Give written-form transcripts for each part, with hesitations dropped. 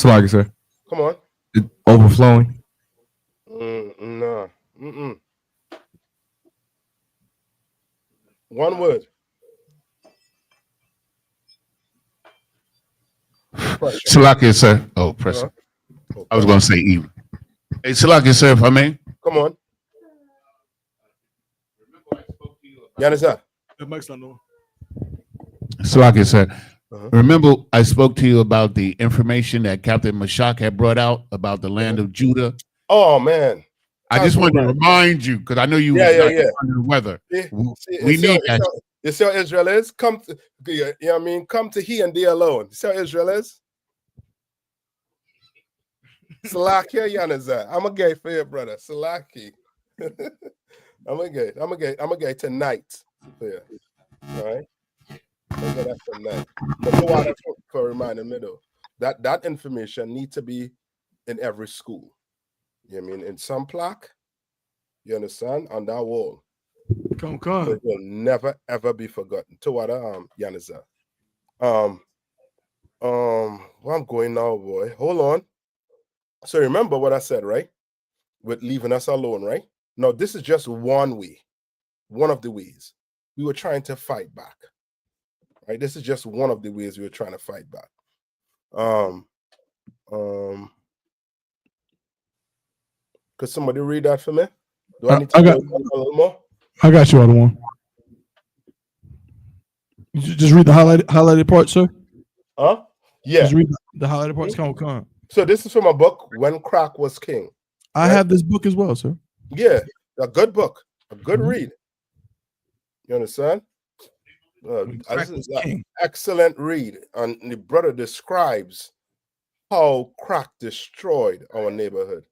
Salaki, sir. Come on. Overflowing. No. One word. Pressure. Salaki, sir. Oh, pressure. Oh, I was going to say even. Hey, Salaki, sir, if I may. Come on. You understand? The mic's not on. Salaki, sir. Remember, I spoke to you about the information that Captain Mashak had brought out about the land of Judah. Oh man! I just wanted to remind you because I know you under the weather. We need that. You see how Israel is? Come to, you know what I mean? Come to he and thee alone. You see how Israel is? Salaki, you understand? I'm a gay for you, brother. Salaki. I'm a gay tonight for you. All right? That tonight. But no other for reminding me though. That information needs to be in every school. You know what I mean? In some plaque, you understand, on that wall. Come. It will never ever be forgotten. To what Yaniza. Where I'm going now, boy. Hold on. So remember what I said, right? With leaving us alone, right? Now, this is just one way, one of the ways we were trying to fight back. Right? This is just one of the ways we were trying to fight back. Could somebody read that for me? Do I need to go a little more? I got you, other one. You just read the highlighted part, sir. Yeah. Just read the highlighted parts. Come. So this is from a book, When Crack Was King. I have this book as well, sir. Yeah, a good book, a good read. You understand? This is an excellent read, and the brother describes how crack destroyed our neighborhood,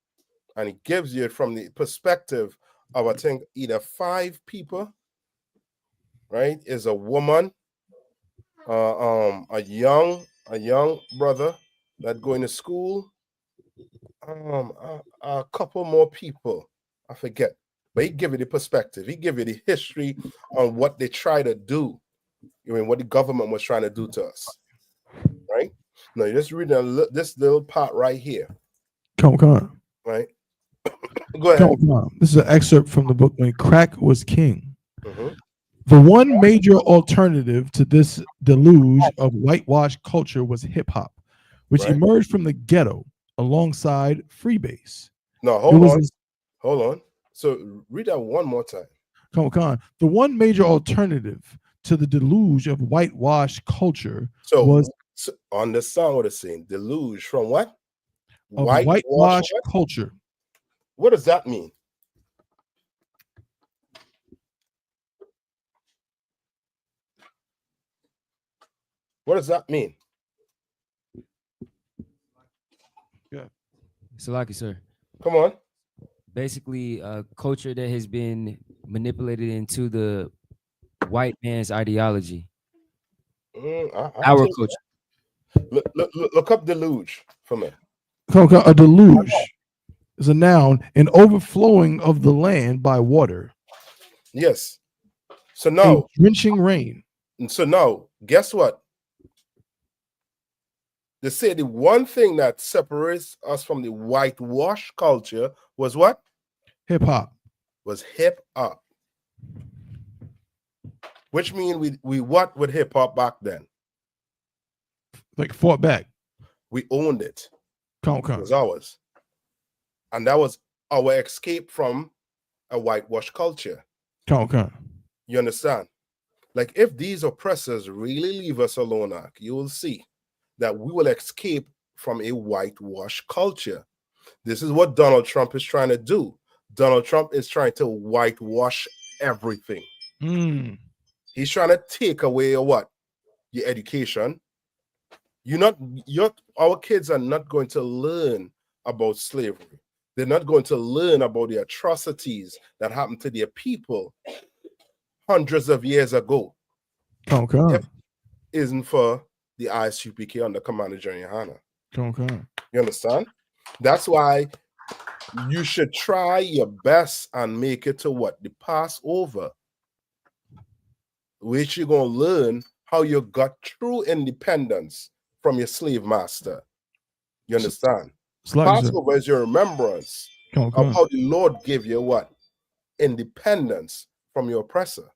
and he gives you it from the perspective of I think either 5 people, right? Is a woman, a young brother that going to school, a couple more people, I forget, but he give you the perspective, he give you the history on what they try to do. I mean, what the government was trying to do to us, right? Now, you're just reading this little part right here. Come on. Right? Go ahead. This is an excerpt from the book When Crack Was King. The one major alternative to this deluge of whitewashed culture was hip-hop, which emerged from the ghetto alongside freebase. No, hold on. So read that one more time. Come on. The one major alternative to the deluge of whitewashed culture was understand what it's saying. Deluge from what? Whitewashed culture. What does that mean? What does that mean? Yeah. Salaki, sir. Come on. Basically, a culture that has been manipulated into the white man's ideology. Our culture. Look up deluge for me. A deluge is a noun, an overflowing of the land by water. Yes. So now, drenching rain. So now, guess what? They say the one thing that separates us from the whitewash culture was what? Hip hop. Was hip hop. Which means we what with hip hop back then? Like fought back. We owned it. It was ours. And that was our escape from a whitewash culture. You understand? Like if these oppressors really leave us alone, you will see that we will escape from a whitewash culture. This is what Donald Trump is trying to do. Donald Trump is trying to whitewash everything. He's trying to take away your what? Your education. Our kids are not going to learn about slavery. They're not going to learn about the atrocities that happened to their people hundreds of years ago. If it isn't for the Isupk under Commander General Hannah. You understand? That's why you should try your best and make it to what? The Passover. Which you're going to learn how you got true independence from your slave master. You understand? Slug, Passover is your remembrance of how the Lord gave you what? Independence from your oppressor.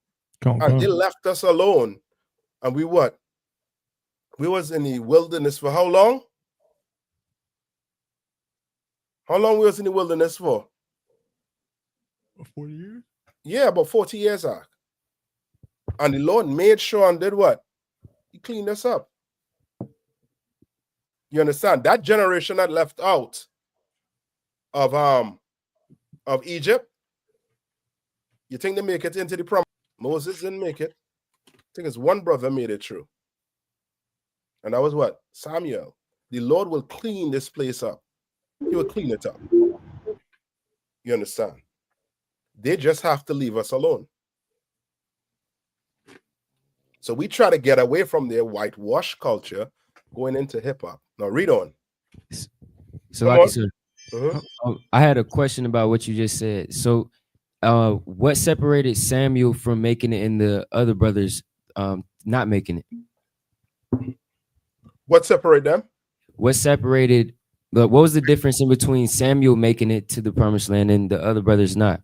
And they left us alone. And we what? We was in the wilderness for how long? How long we was in the wilderness for? 40 years? Yeah, about 40 years. And the Lord made sure and did what? He cleaned us up. You understand? That generation that left out of Egypt, you think they make it into the promise? Moses didn't make it. I think it's one brother made it through. And that was what? Samuel. The Lord will clean this place up. He will clean it up. You understand? They just have to leave us alone. So we try to get away from their whitewash culture going into hip hop. Now read on. So like you said, I had a question about what you just said. So what separated Samuel from making it and the other brothers not making it? What separated them? What separated, what was the difference in between Samuel making it to the promised land and the other brothers not?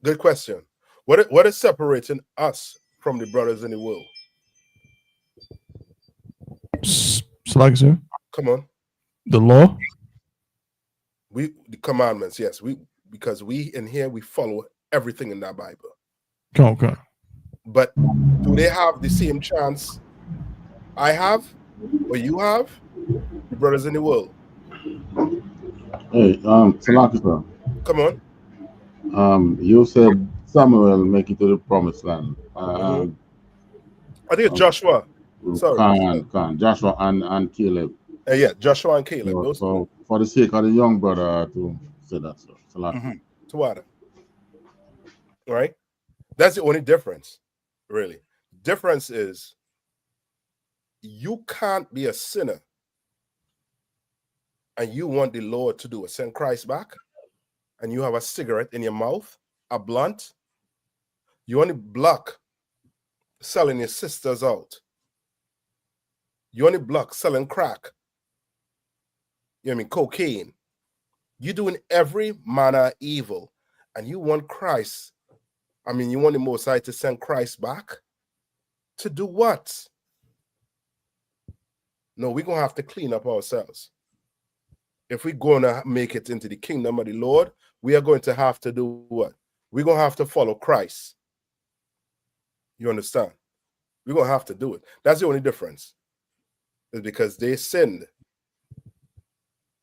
Good question. What is separating us from the brothers in the world? Like, sir. Come on. The law? The commandments, yes. Because we in here we follow everything in that Bible. Okay. But do they have the same chance I have or you have? The brothers in the world. Hey, Salakisa. Come on. You said Samuel make it to the promised land. I think it's Joshua. Sorry. Joshua and Caleb. Yeah, Joshua and Caleb. So for the sake of the young brother to say that, so Tawada. Right? That's the only difference, really. Difference is you can't be a sinner and you want the Lord to do it. Send Christ back, and you have a cigarette in your mouth, a blunt. You only block selling your sisters out. You only block selling crack. You know what I mean? Cocaine. You're doing every manner of evil, and you want Christ. I mean, you want the Most High to send Christ back to do what? No, we're going to have to clean up ourselves. If we're going to make it into the kingdom of the Lord, we are going to have to do what? We're going to have to follow Christ. You understand? We're going to have to do it. That's the only difference. It's because they sinned.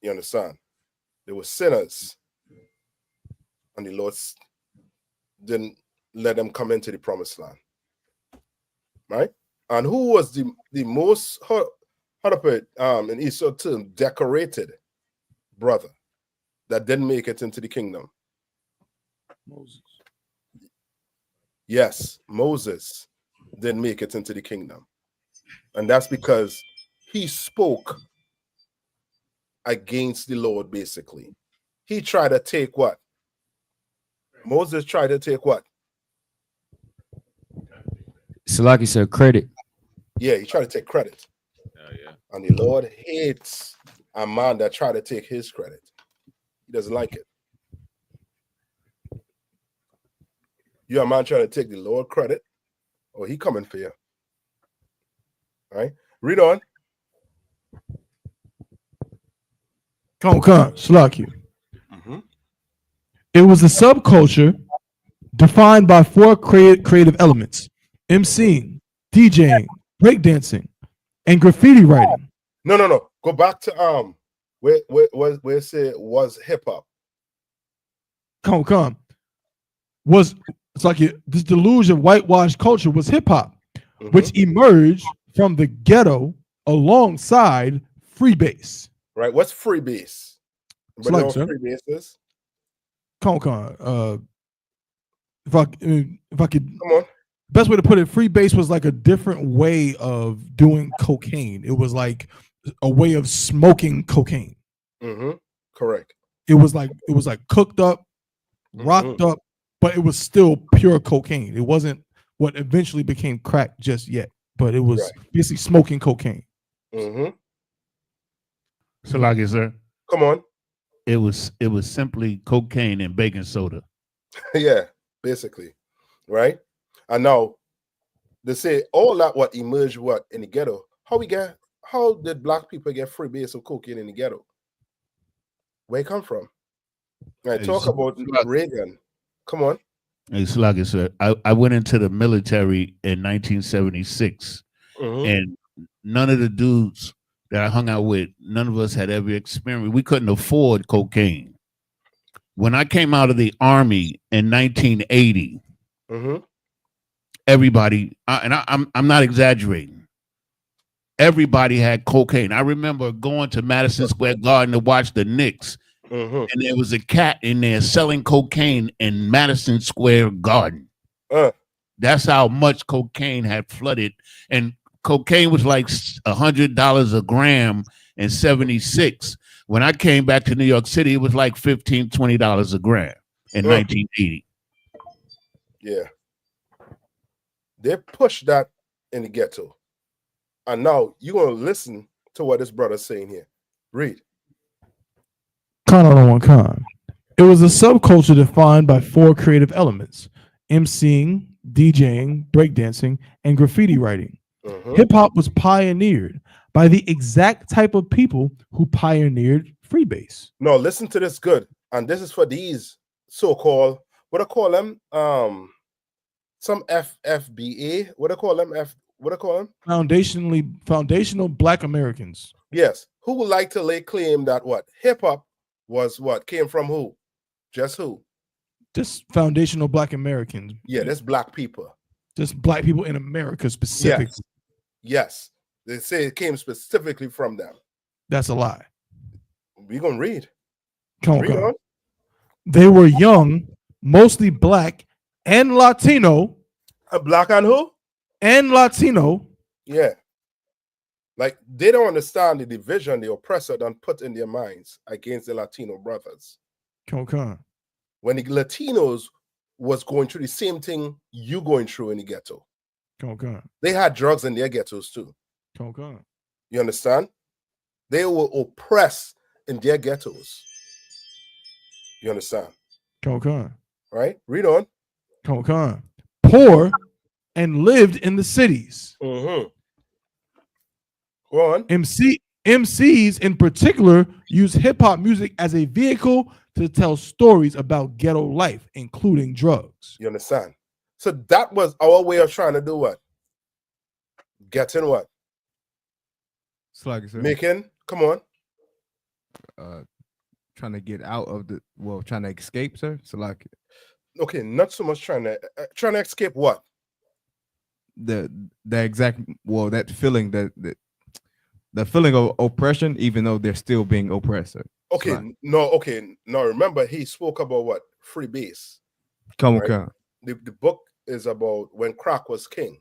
You understand? They were sinners. And the Lord didn't let them come into the promised land. Right? And who was the most, how to put it, in Isupk term, decorated brother that didn't make it into the kingdom? Moses. Yes, Moses didn't make it into the kingdom. And that's because he spoke against the Lord, basically. He tried to take what? Moses tried to take what? So like you said, credit. Yeah, he tried to take credit. Yeah. And the Lord hates a man that tried to take his credit. He doesn't like it. You're a man trying to take the Lord credit, or he coming for you. All right? Read on. Come, Slaki. It was a subculture defined by four creative elements: MCing, DJing, breakdancing, and graffiti writing. No. Go back to where it said was hip hop. Come. It's like this deluge of whitewashed culture was hip hop, which emerged from the ghetto alongside freebase. Right. What's freebase? Like, freebase is? Come. If I could, come on. Best way to put it, freebase was like a different way of doing cocaine. It was like a way of smoking cocaine. Correct. It was like cooked up, rocked up, but it was still pure cocaine. It wasn't what eventually became crack just yet, but it was basically smoking cocaine. So like it, sir. Come on. It was simply cocaine and baking soda. Yeah, basically, right? And now they say all that what emerged what in the ghetto. How did black people get free base of cocaine in the ghetto? Where it come from? Right, talk about Reagan. Come on. It's like I said, I went into the military in 1976, and none of the dudes that I hung out with, none of us had ever experienced. We couldn't afford cocaine. When I came out of the Army in 1980, everybody, I'm not exaggerating, everybody had cocaine. I remember going to Madison Square Garden to watch the Knicks, and there was a cat in there selling cocaine in Madison Square Garden. That's how much cocaine had flooded, and cocaine was like $100 a gram in 76. When I came back to New York City, it was like $15, $20 a gram in 1980. Yeah. They pushed that in the ghetto. And now you're going to listen to what this brother's saying here. Read. It was a subculture defined by 4 creative elements: MCing, DJing, breakdancing, and graffiti writing. Hip-hop was pioneered by the exact type of people who pioneered freebase. No, listen to this good. And this is for these so-called, what I call them? Some FBA. What I call them? What I call them? Foundational Black Americans. Yes. Who would like to lay claim that what? Hip-hop was what? Came from who? Just who? Just foundational Black Americans. Yeah, that's black people. Just black people in America specifically. Yes. They say it came specifically from them. That's a lie. We're going to read. Come on. They were young, mostly black and Latino. Black and who? And Latino. Yeah. Like, they don't understand the division the oppressor done put in their minds against the Latino brothers. Come. When the Latinos was going through the same thing you going through in the ghetto. Come. They had drugs in their ghettos too. Come. You understand? They were oppressed in their ghettos. You understand? Come. Right? Read on. Come. Poor and lived in the cities. Go on. MCs in particular use hip-hop music as a vehicle to tell stories about ghetto life, including drugs. You understand? So that was our way of trying to do what? Getting what? Sluggy, sir. Making, come on. Trying to get out of trying to escape, sir. So like, okay, not so much trying to escape what? The exact, that feeling, the feeling of oppression, even though they're still being oppressed. Okay, now remember he spoke about what? Free base. Come right? on. The book is about when crack was king.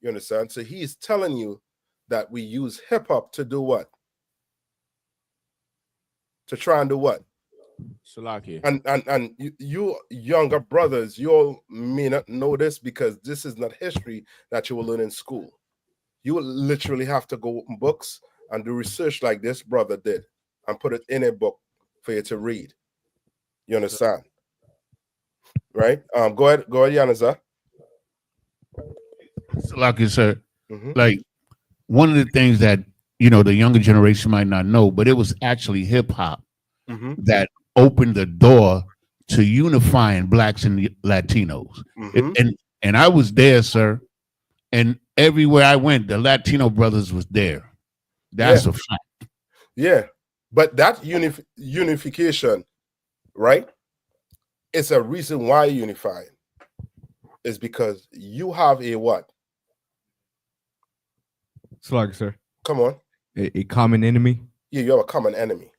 You understand? So he's telling you that we use hip-hop to do what? To try and do what? Salaki. And you younger brothers, you all may not know this because this is not history that you will learn in school. You will literally have to go open books and do research like this brother did and put it in a book for you to read. You understand? Right? Go ahead, Yanaza. Salaki, sir. Like, one of the things that the younger generation might not know, but it was actually hip-hop that opened the door to unifying blacks and Latinos. And I was there, sir. And everywhere I went, the Latino brothers was there. That's a fact. Yeah. But that unification, right? It's a reason why unifying. Is because you have a what? Sluggy, sir. Come on. A common enemy? Yeah, you have a common enemy.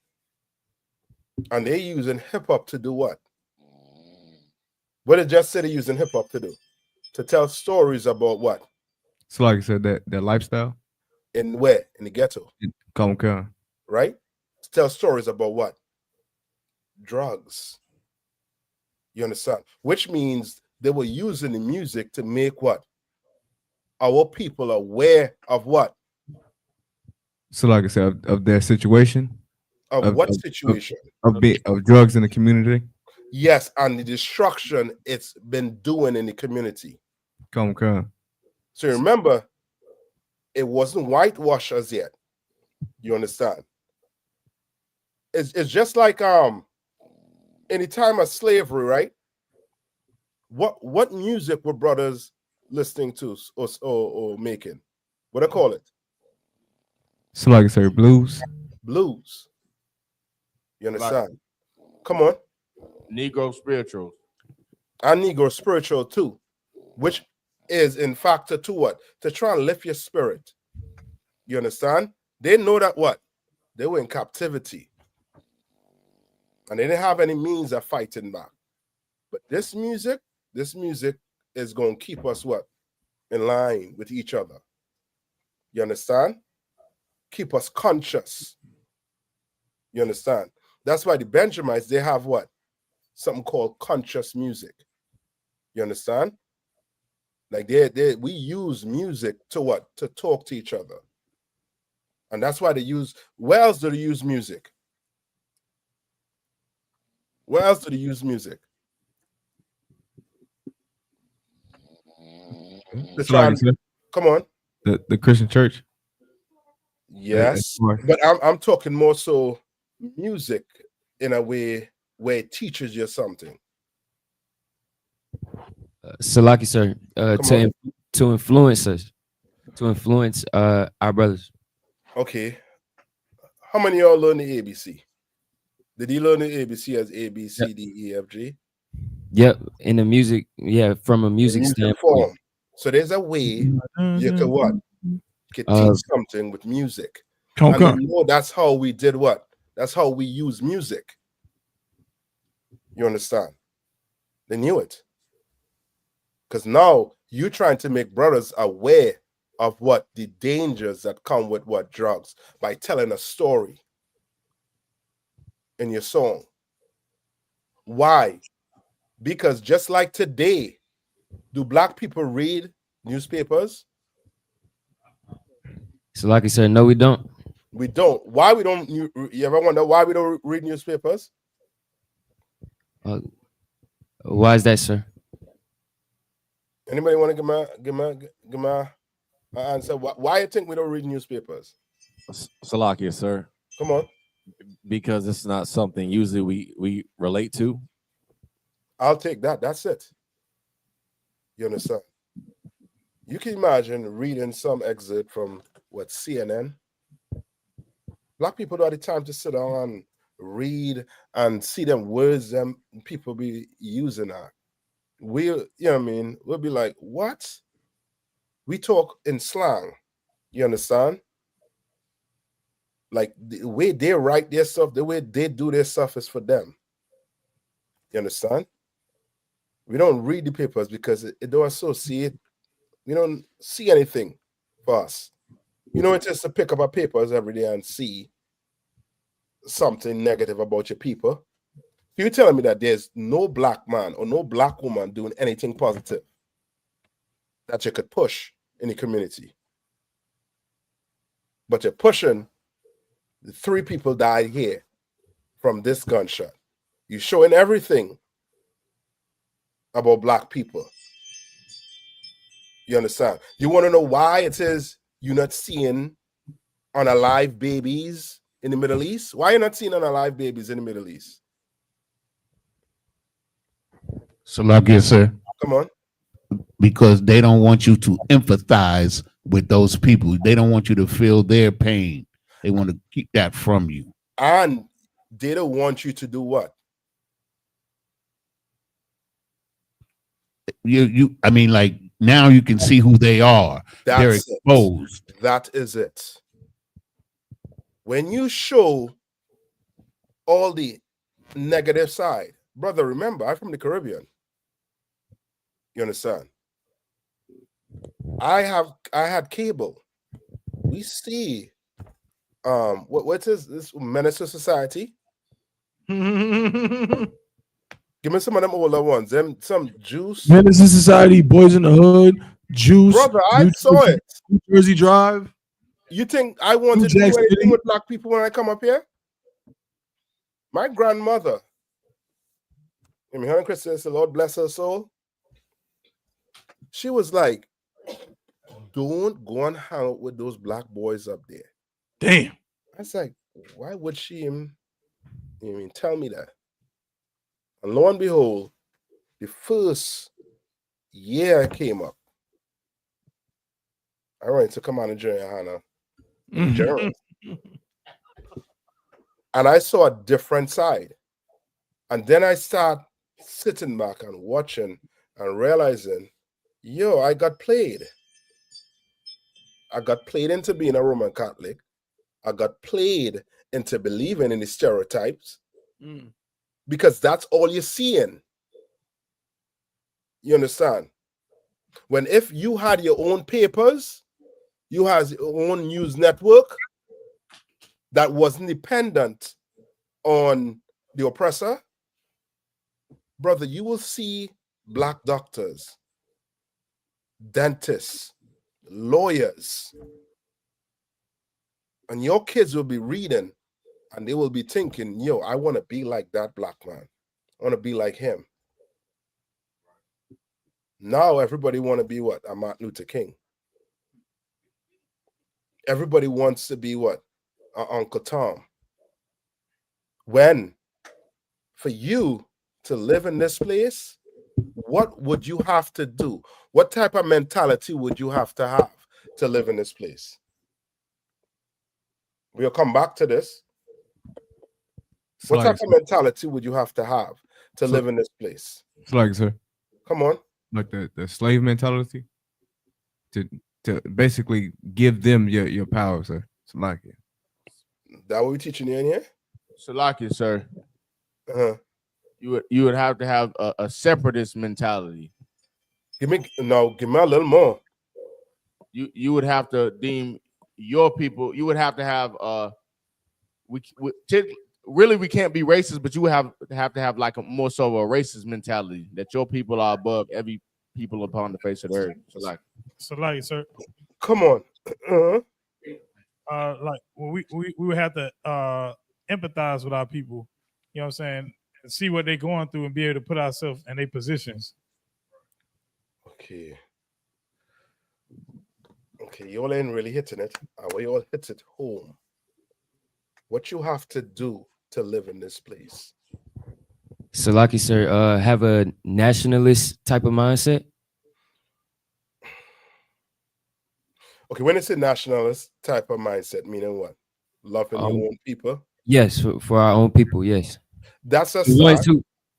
And they're using hip-hop to do what? What did Just City using hip-hop to do? To tell stories about what? Sluggy said their lifestyle. In where? In the ghetto. Come. Right? To tell stories about what? Drugs. You understand? Which means they were using the music to make what? Our people aware of what? So like I said, of their situation. of what situation? Of drugs in the community. Yes, and the destruction it's been doing in the community. Come. So remember, it wasn't whitewashed as yet. You understand? It's just like in the time of slavery, right? What music were brothers listening to or making? What I call it? So like I said, blues. Blues. You understand? Come on. Negro spirituals. And Negro spiritual too, which is in fact to what? To try and lift your spirit. You understand? They know that what? They were in captivity. And they didn't have any means of fighting back. But this music is going to keep us what? In line with each other. You understand? Keep us conscious. You understand? That's why the Benjamites, they have what? Something called conscious music. You understand? Like we use music to what? To talk to each other. And that's why they use, where else do they use music? Where else do they use music? Come on. The Christian church. Yes. But I'm talking more so music in a way where it teaches you something. Salaki, sir, to influence us, to influence our brothers. Okay. How many of y'all learn the ABC? Did he learn the ABC as A, B, C, D, E, F, G? Yep, in the music, from a music standpoint. Form. So there's a way you can what? You can teach something with music. And you know that's how we did what? That's how we use music. You understand? They knew it. Because now you're trying to make brothers aware of what the dangers that come with what drugs by telling a story in your song. Why? Because just like today, do black people read newspapers? So like I said, no, we don't. We don't. Why we don't? You ever wonder why we don't read newspapers? Why is that, sir? Anybody want to give my answer? Why you think we don't read newspapers? Salakia, sir. Come on. Because it's not something usually we relate to. I'll take that. That's it. You understand? You can imagine reading some excerpt from what CNN. Black people don't have the time to sit down and read and see them words them people be using that. You know what I mean? We'll be like, what? We talk in slang. You understand? Like the way they write their stuff, the way they do their stuff is for them. You understand? We don't read the papers because it don't associate. We don't see anything for us. You know, it's just to pick up our papers every day and see something negative about your people. You're telling me that there's no black man or no black woman doing anything positive that you could push in the community. But you're pushing 3 people died here from this gunshot. You're showing everything about black people. You understand? You want to know why it is you're not seeing unalive babies in the Middle East? Why are you not seeing unalive babies in the Middle East? So, like you, sir. Come on. Because they don't want you to empathize with those people. They don't want you to feel their pain. They want to keep that from you. And they don't want you to do what? I mean, like, now you can see who they are. They're exposed. That is it. When you show all the negative side, brother, remember, I'm from the Caribbean. You understand? I had cable. We see what is this Menace to Society? Give me some of them older ones. Them some Juice. Menace to Society, Boys in the Hood, Juice. Brother, I saw it. New Jersey Drive. You think I want to do anything with black people when I come up here? My grandmother, I mean, her Christian, the Lord bless her soul. She was like, don't go and hang out with those black boys up there. Damn. I was like, why would she tell me that? And lo and behold, the first year I came up, I went to come on a journey, Hannah. And I saw a different side. And then I start sitting back and watching and realizing, yo, I got played. I got played into being a Roman Catholic. I got played into believing in the stereotypes because that's all you're seeing. You understand? When if you had your own papers, you had your own news network that wasn't dependent on the oppressor, brother, you will see black doctors, dentists, lawyers, and your kids will be reading and they will be thinking, yo, I want to be like that black man. I want to be like him. Now everybody want to be what? A Martin Luther King. Everybody wants to be what? Uncle Tom. When for you to live in this place, what would you have to do? What type of mentality would you have to live in this place? We'll come back to this. What type of mentality would you have to live in this place? It's like, sir. Come on. Like the slave mentality. To basically give them your power, sir. It's like it. That what we teaching you in here? Salakia, sir. You would have to have a separatist mentality. Give me a little more. You would have to deem your people. You would have to have really we can't be racist, but you would have to have like a more so a racist mentality that your people are above every people upon the face of the earth. Salakia, sir. Come on. Like we would have to empathize with our people, you know what I'm saying, and see what they're going through and be able to put ourselves in their positions. Okay, you all ain't really hitting it. We all hit it home. What you have to do to live in this place. Salaki, sir, have a nationalist type of mindset. Okay, when it's a nationalist type of mindset, meaning what? Loving your own people? Yes, for our own people, yes. That's a start.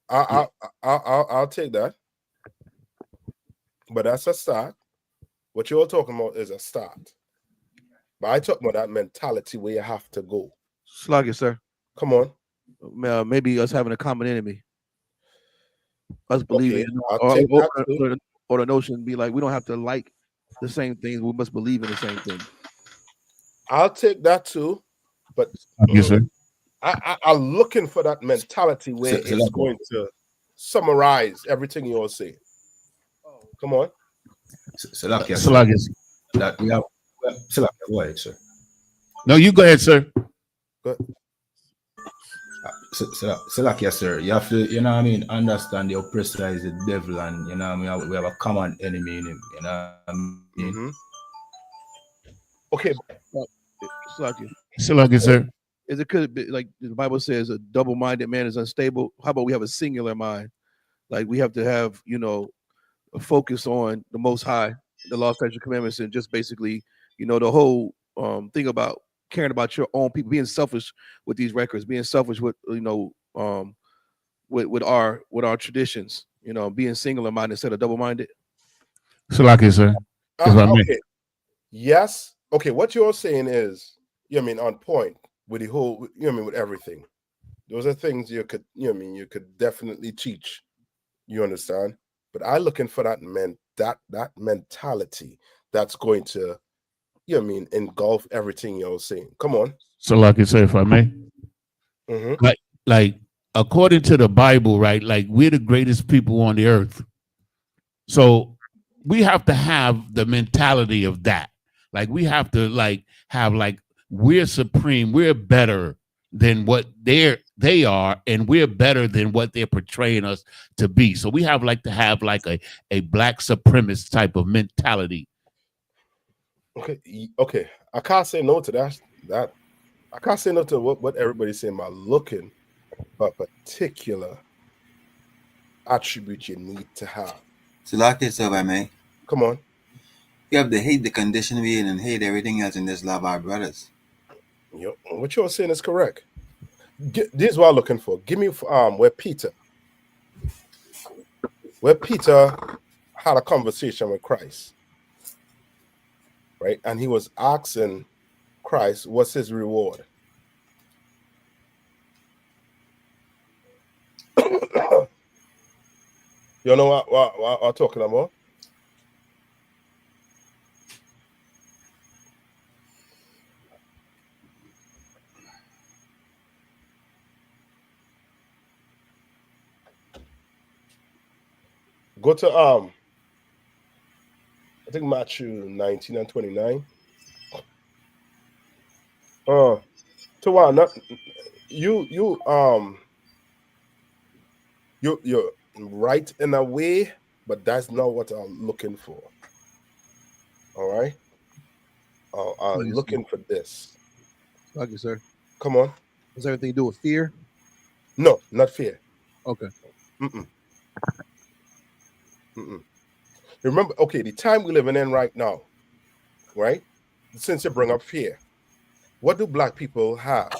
I'll take that. But that's a start. What you're all talking about is a start. But I talk about that mentality where you have to go. Slug it, sir. Come on. Maybe us having a common enemy. Us believing or the notion be like, we don't have to like the same things. We must believe in the same thing. I'll take that too. But yes, sir. I'm looking for that mentality where it's going to summarize everything you all say. Come on. That we have. Go ahead, sir. No, you go ahead, sir. Good. Salakia, sir, you have to, you know what I mean, understand the oppressor is the devil, and you know what I mean, we have a common enemy in him, you know what I mean? Okay. Salakia, sir. Is it could be like the Bible says a double-minded man is unstable? How about we have a singular mind? Like we have to have, you know, a focus on the Most High, the law, statutes, commandments, and just basically, you know, the whole thing about caring about your own people, being selfish with these records, being selfish with, you know, with our traditions, you know, being singular-minded instead of double-minded. Salaki, sir. Okay. Yes. Okay. What you're saying is, you know, I mean, on point with the whole, you know, I mean, with everything. Those are things you could, you know, I mean, you could definitely teach. You understand? But I'm looking for that mentality that's going to, you know, I mean, engulf everything you're saying. Come on. So, like you say, if I may, like according to the Bible, right? Like we're the greatest people on the earth. So we have to have the mentality of that. Like we have to have we're supreme, we're better than what they're they are, and we're better than what they're portraying us to be. So we have to have a black supremacist type of mentality. Okay. I can't say no to that. I can't say no to what everybody's saying about looking for a particular attribute you need to have. So like this, if I may. Come on. You have to hate the condition we in and hate everything else and just love our brothers. What you're saying is correct. This is what I'm looking for. Give me where Peter had a conversation with Christ, right? And he was asking Christ, what's his reward? You know what I'm talking about? Go to I think Matthew 19 and 29. To what? Not you're right in a way, but that's not what I'm looking for. All right. I'm looking for this. Okay, sir. Come on. Has everything to do with fear? No, not fear. Okay. Remember, okay, the time we're living in right now, right? Since you bring up fear, what do black people have?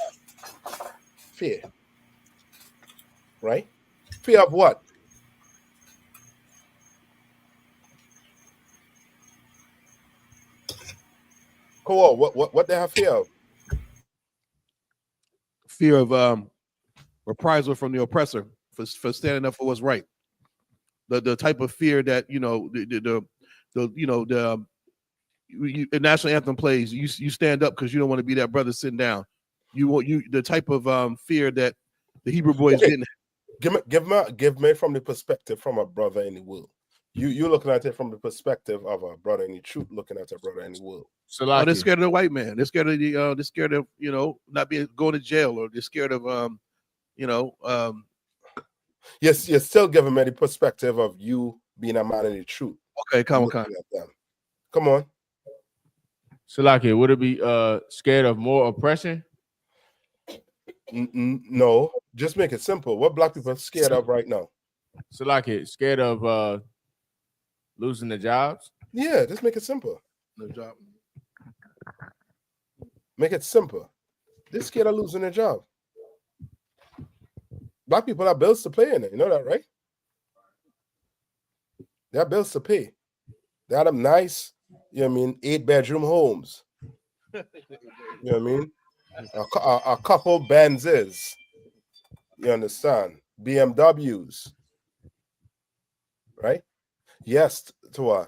Fear. Right? Fear of what? Come on, what they have fear of? Fear of reprisal from the oppressor for standing up for what's right. The type of fear that the national anthem plays. You stand up because you don't want to be that brother sitting down. The type of fear that the Hebrew boys didn't. Give me from the perspective from a brother in the world. You're looking at it from the perspective of a brother in the truth, looking at a brother in the world. So they're scared of the white man. They're scared of they're scared of not going to jail, or they're scared of Yes, you're still giving me the perspective of you being a man in the truth. Okay, come on. Salaki, would it be scared of more oppression? No, just make it simple. What black people are scared of right now? Salaki, scared of losing their jobs? Yeah, just make it simple. No job. Make it simple. They're scared of losing their job. Black people have bills to pay in it. You know that, right? They have bills to pay. They have them nice, 8-bedroom homes. You know what I mean? A couple Benzes. You understand? BMWs. Right? Yes,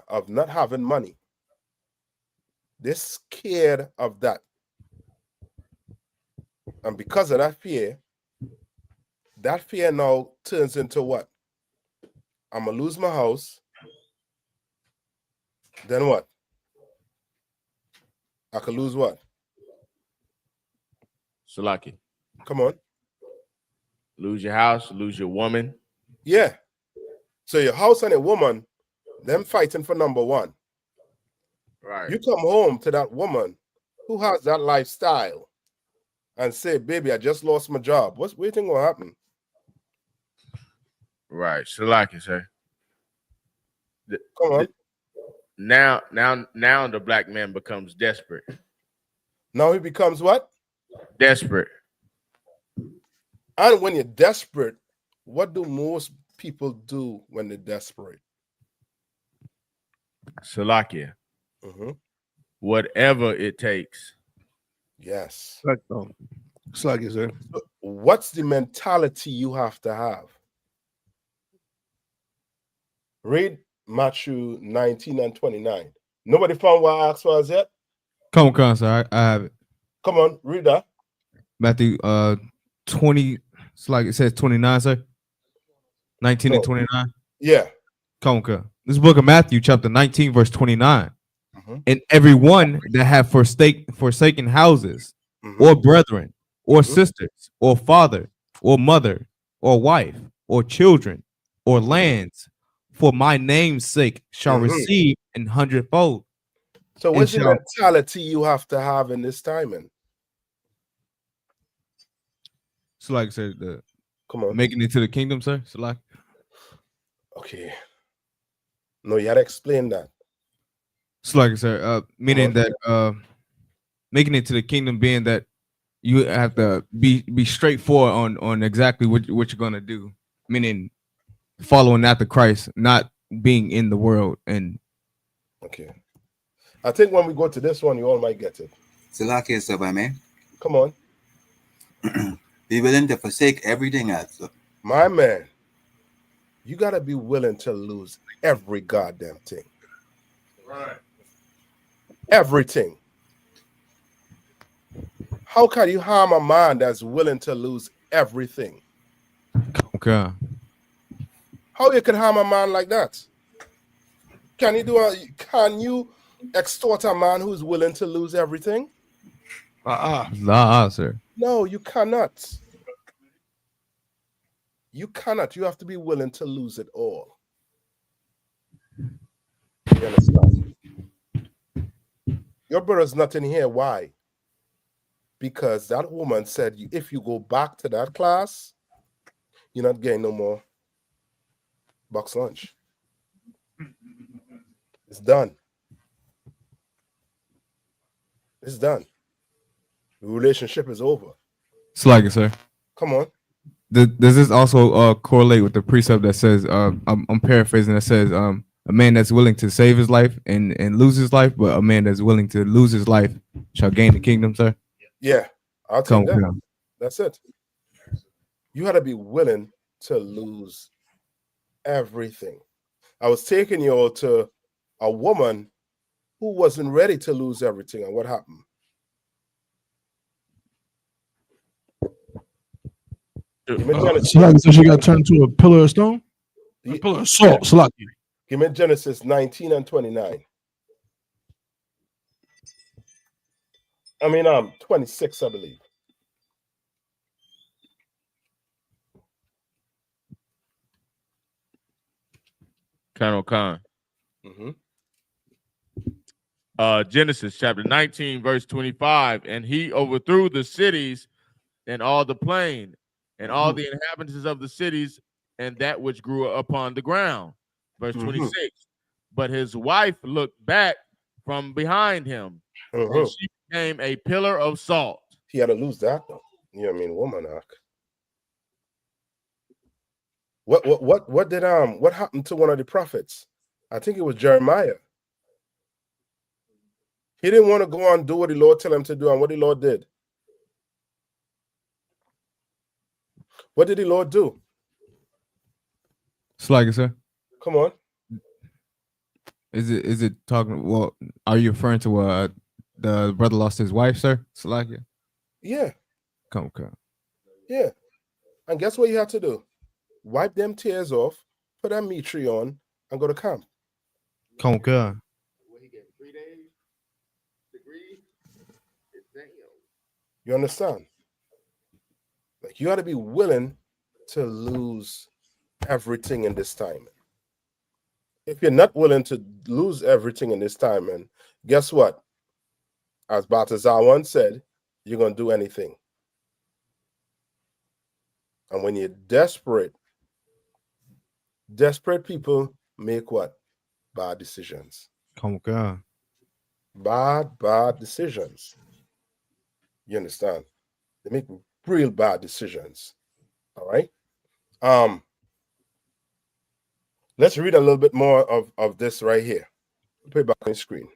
of not having money. They're scared of that. And because of that fear now turns into what? I'm going to lose my house. Then what? I could lose what? Salaki. Come on. Lose your house, lose your woman. Yeah. So your house and a woman, them fighting for number one. Right. You come home to that woman who has that lifestyle and say, baby, I just lost my job. What do you think will happen? Right. Salaki, sir. Come on. Now the black man becomes desperate. Now he becomes what? Desperate. And when you're desperate, what do most people do when they're desperate? Salakia. Whatever it takes. Yes. Sluggy, sir. What's the mentality you have to have? Read Matthew 19 and 29. Nobody found what I asked for as yet? Come on, sir. I have it. Come on, read that. Matthew 20, it's like it says 29, sir. 19 and 29. Yeah. Come on. This book of Matthew, chapter 19, verse 29. And everyone that have forsaken houses, or brethren, or sisters, or father, or mother, or wife, or children, or lands, for my name's sake, shall receive an hundredfold. So what's the mentality you have to have in this timing? So like I said, come on, making it to the kingdom, sir. So like, okay, no, you had to explain that. So like I said, meaning that making it to the kingdom, being that you have to be straightforward on exactly what you're gonna do, meaning following after Christ, not being in the world. And okay, I think when we go to this one, you all might get it. Salaki, so by me. Come on. Be willing to forsake everything else. My man, you gotta be willing to lose every goddamn thing. Right. Everything. How can you harm a man that's willing to lose everything? Okay. How you can harm a man like that? Can you extort a man who's willing to lose everything? Sir. No, you cannot. You cannot. You have to be willing to lose it all. You understand? Your brother's not in here. Why? Because that woman said, if you go back to that class, you're not getting no more box lunch. It's done. It's done. The relationship is over. It's like it, sir. Come on. Does this also correlate with the precept that says, I'm paraphrasing, that says, a man that's willing to save his life and lose his life, but a man that's willing to lose his life shall gain the kingdom, sir? Yeah, I'll take that. That's it. You had to be willing to lose everything. I was taking you all to a woman who wasn't ready to lose everything, and what happened? So she got turned to a pillar of stone? A pillar of salt, Salaki. Give me Genesis 19 and 29. 26, I believe. Colonel Khan. Genesis chapter 19, verse 25. And he overthrew the cities and all the plain and all the inhabitants of the cities and that which grew upon the ground. Verse 26. But his wife looked back from behind him, and she became a pillar of salt. He had to lose that, though. You know what I mean? Woman. What happened to one of the prophets? I think it was Jeremiah. He didn't want to go on and do what the Lord told him to do, and what the Lord did. What did the Lord do? It's like it, sir. Come on. Is it talking? Well, are you referring to the brother lost his wife, sir? Salakia? Yeah. Come. Yeah. And guess what you had to do? Wipe them tears off, put that mitri on, and go to camp. Come. You understand? Like, you got to be willing to lose everything in this time. If you're not willing to lose everything in this time, and guess what? As Balthazar once said, you're going to do anything. And when you're desperate people make what? Bad decisions. Come on. Bad decisions. You understand? They make real bad decisions. All right. Let's read a little bit more of this right here. Put it back on the screen.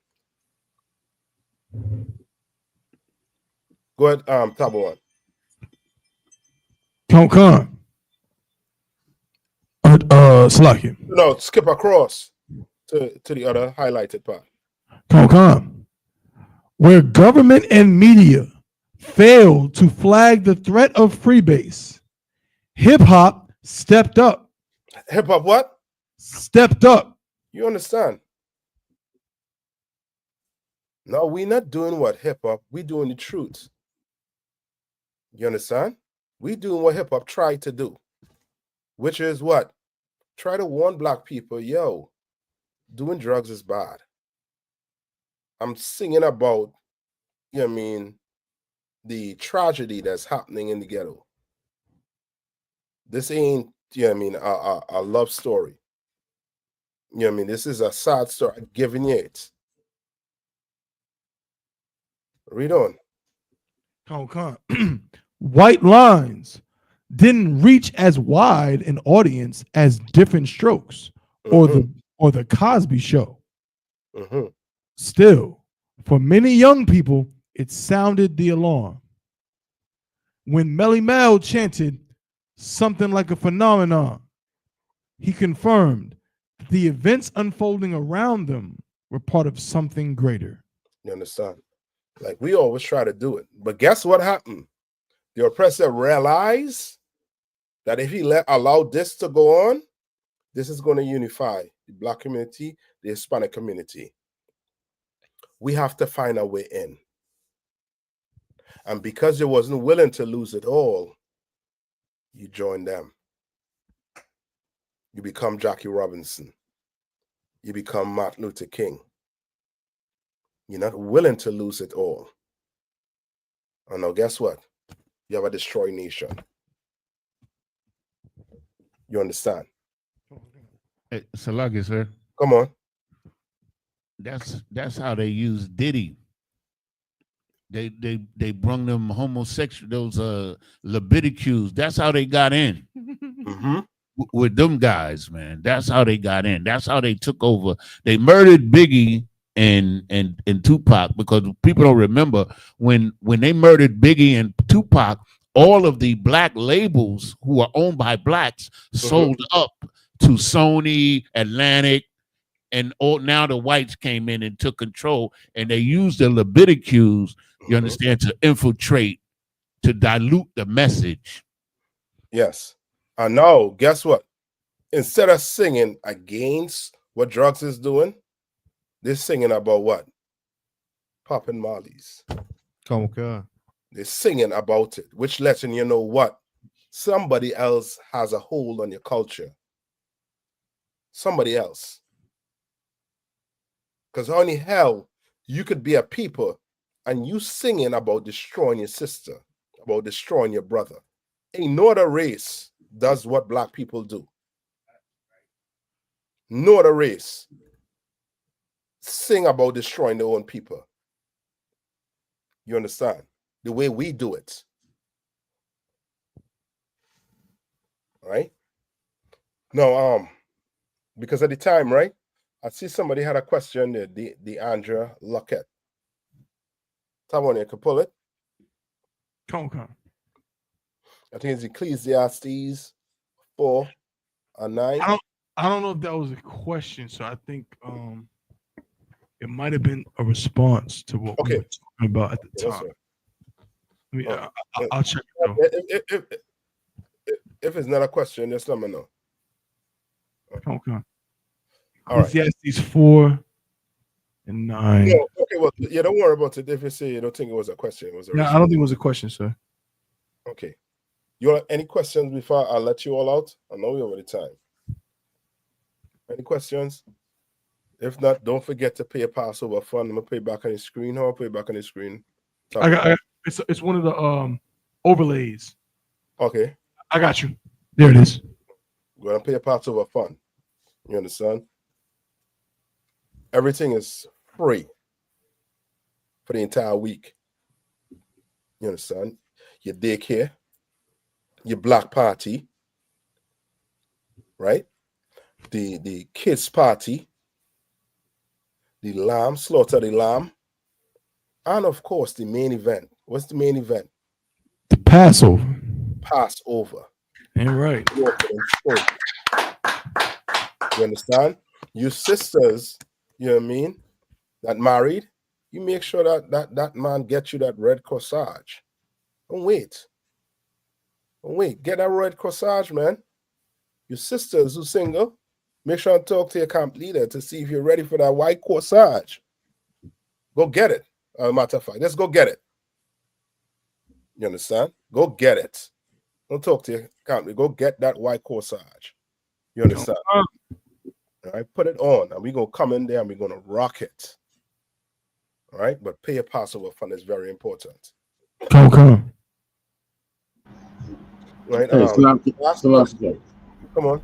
Go ahead, Tabo one. Come. Salaki. No, skip across to the other highlighted part. Come. Where government and media failed to flag the threat of freebase, hip hop stepped up. Hip hop what? Stepped up. You understand? No, we're not doing what hip hop. We're doing the truth. You understand? We doing what hip hop tried to do, which is what? Try to warn black people, yo, doing drugs is bad. I'm singing about, you know what I mean, the tragedy that's happening in the ghetto. This ain't, you know what I mean, a love story. You know what I mean? This is a sad story. I'm giving you it. Read on. White Lines didn't reach as wide an audience as Different Strokes or the Cosby Show. Still, for many young people, it sounded the alarm. When Melly Mel chanted something like a phenomenon, he confirmed that the events unfolding around them were part of something greater. You understand? Like we always try to do it. But guess what happened? The oppressor realized that if he allowed this to go on, this is going to unify the black community, the Hispanic community. We have to find a way in. And because you wasn't willing to lose it all, you join them. You become Jackie Robinson. You become Martin Luther King. You're not willing to lose it all. And now guess what? You have a destroyed nation. You understand? Hey, Salagi, sir. Come on. That's how they use Diddy. They brung them homosexual, those Leviticus. That's how they got in. With them guys, man. That's how they got in. That's how they took over. They murdered Biggie and Tupac, because people don't remember when they murdered Biggie and Tupac, all of the black labels who are owned by blacks sold up to Sony, Atlantic, and now the whites came in and took control, and they used the Leviticus, you understand, to infiltrate, to dilute the message. Yes. And now, guess what? Instead of singing against what drugs is doing, they're singing about what? Popping mollies. Come on. They're singing about it, which lets you know what? Somebody else has a hold on your culture. Somebody else. Because only hell, you could be a people and you singing about destroying your sister, about destroying your brother. Ain't no other race does what black people do. No other race sing about destroying their own people. You understand? The way we do it. Right? No, because at the time, right? I see somebody had a question there, the Andrea Lockett. Someone you can pull it. Come. I think it's Ecclesiastes 4 and 9. I don't know if that was a question, so I think it might have been a response to what we were talking about at the time. I mean, I'll check it out. If it's not a question, just let me know. Okay. All right. Ecclesiastes 4 and 9. Yeah, okay, well, yeah, don't worry about it. If you say you don't think it was a question, it was a response. I don't think it was a question, sir. Okay. You want any questions before I let you all out? I know we're over the time. Any questions? If not, don't forget to pay a Passover fund. I'm gonna pay back on the screen. How I pay back on the screen? I got it's one of the overlays. Okay. I got you. There it is. We're gonna pay a Passover fund. You understand? Everything is free for the entire week. You understand? Your daycare, your block party, right? The kids party, the lamb, slaughter the lamb, and of course the main event. What's the main event? The Passover. Passover. Ain't right. You understand? You sisters, you know what I mean, that married, you make sure that man gets you that red corsage. Don't wait. Don't wait. Get that red corsage, man. Your sisters who single, make sure and talk to your camp leader to see if you're ready for that white corsage. Go get it. Matter of fact, let's go get it. You understand? Go get it. Don't talk to you. Can't we go get that white corsage? You understand? All right, put it on, and we're gonna come in there and we're gonna rock it. All right, but pay a Passover fund is very important. Come. Right. Hey, come on.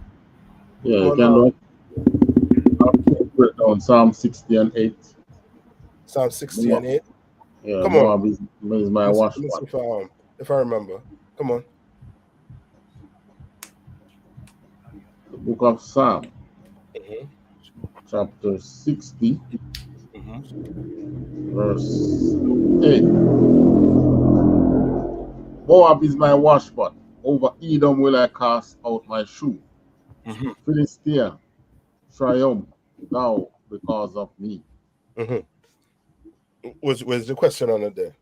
Yeah, you can do it. I'll break down Psalm 60 and 8. Psalm 60 and 8. Yeah, come Moab on. is my wash if I remember. Come on. The book of Psalm, chapter 60, verse 8. Moab is my washpot. Over Edom will I cast out my shoe. Philistia, triumph thou because of me. Where's the question on it there?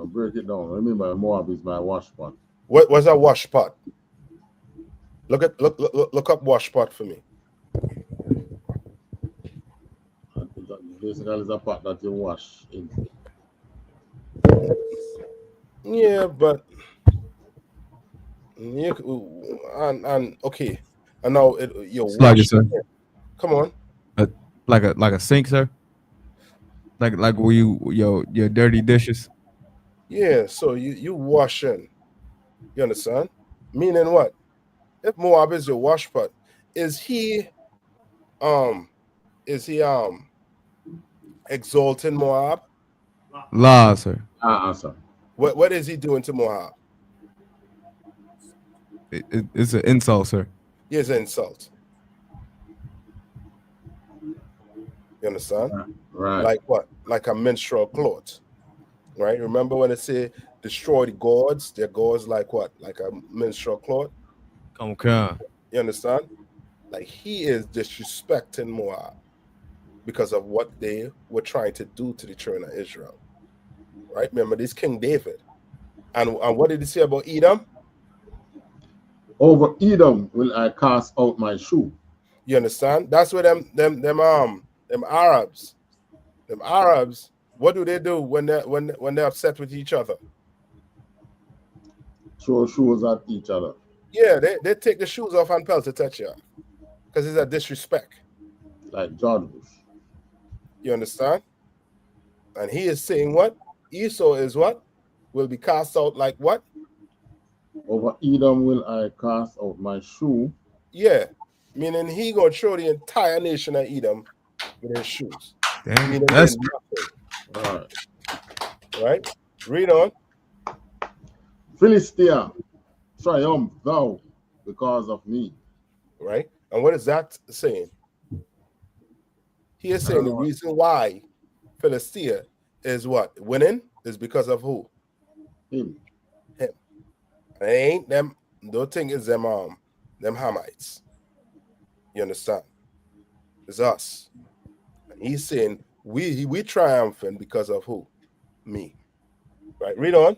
Break it down. Remember, Moab is my washpot. What was a washpot? Look up washpot for me. Basically, it's a pot that you wash in. Yeah, but and okay, and now you wash. Come on. Like a sink, sir. Like where your dirty dishes. Yeah, so you washing. You understand? Meaning what? If Moab is your washpot, is he exalting Moab? La, sir. Sir. What is he doing to Moab? It's an insult, sir. It's an insult. You understand? Right. Like what? Like a menstrual cloth. Right? Remember when they say destroy the gods? Their gods like what? Like a menstrual cloth? Come on. You understand? Like he is disrespecting Moab because of what they were trying to do to the children of Israel. Right? Remember this King David. And what did he say about Edom? Over Edom will I cast out my shoe. You understand? That's where them Arabs, what do they do when they're upset with each other? Throw shoes at each other. Yeah, they take the shoes off and pelt to touch you because it's a disrespect. Like George Bush. You understand? And he is saying what? Esau is what? Will be cast out like what? Over Edom will I cast out my shoe. Yeah, meaning he gonna throw the entire nation of Edom with his shoes. Damn, that's right. Read on. Philistia, triumph thou because of me. Right. And what is that saying? He is saying the reason why Philistia is what? Winning is because of who? Him. It ain't them. Don't think it's them Hamites. You understand? It's us. And he's saying we triumphant because of who? Me. Right. Read on.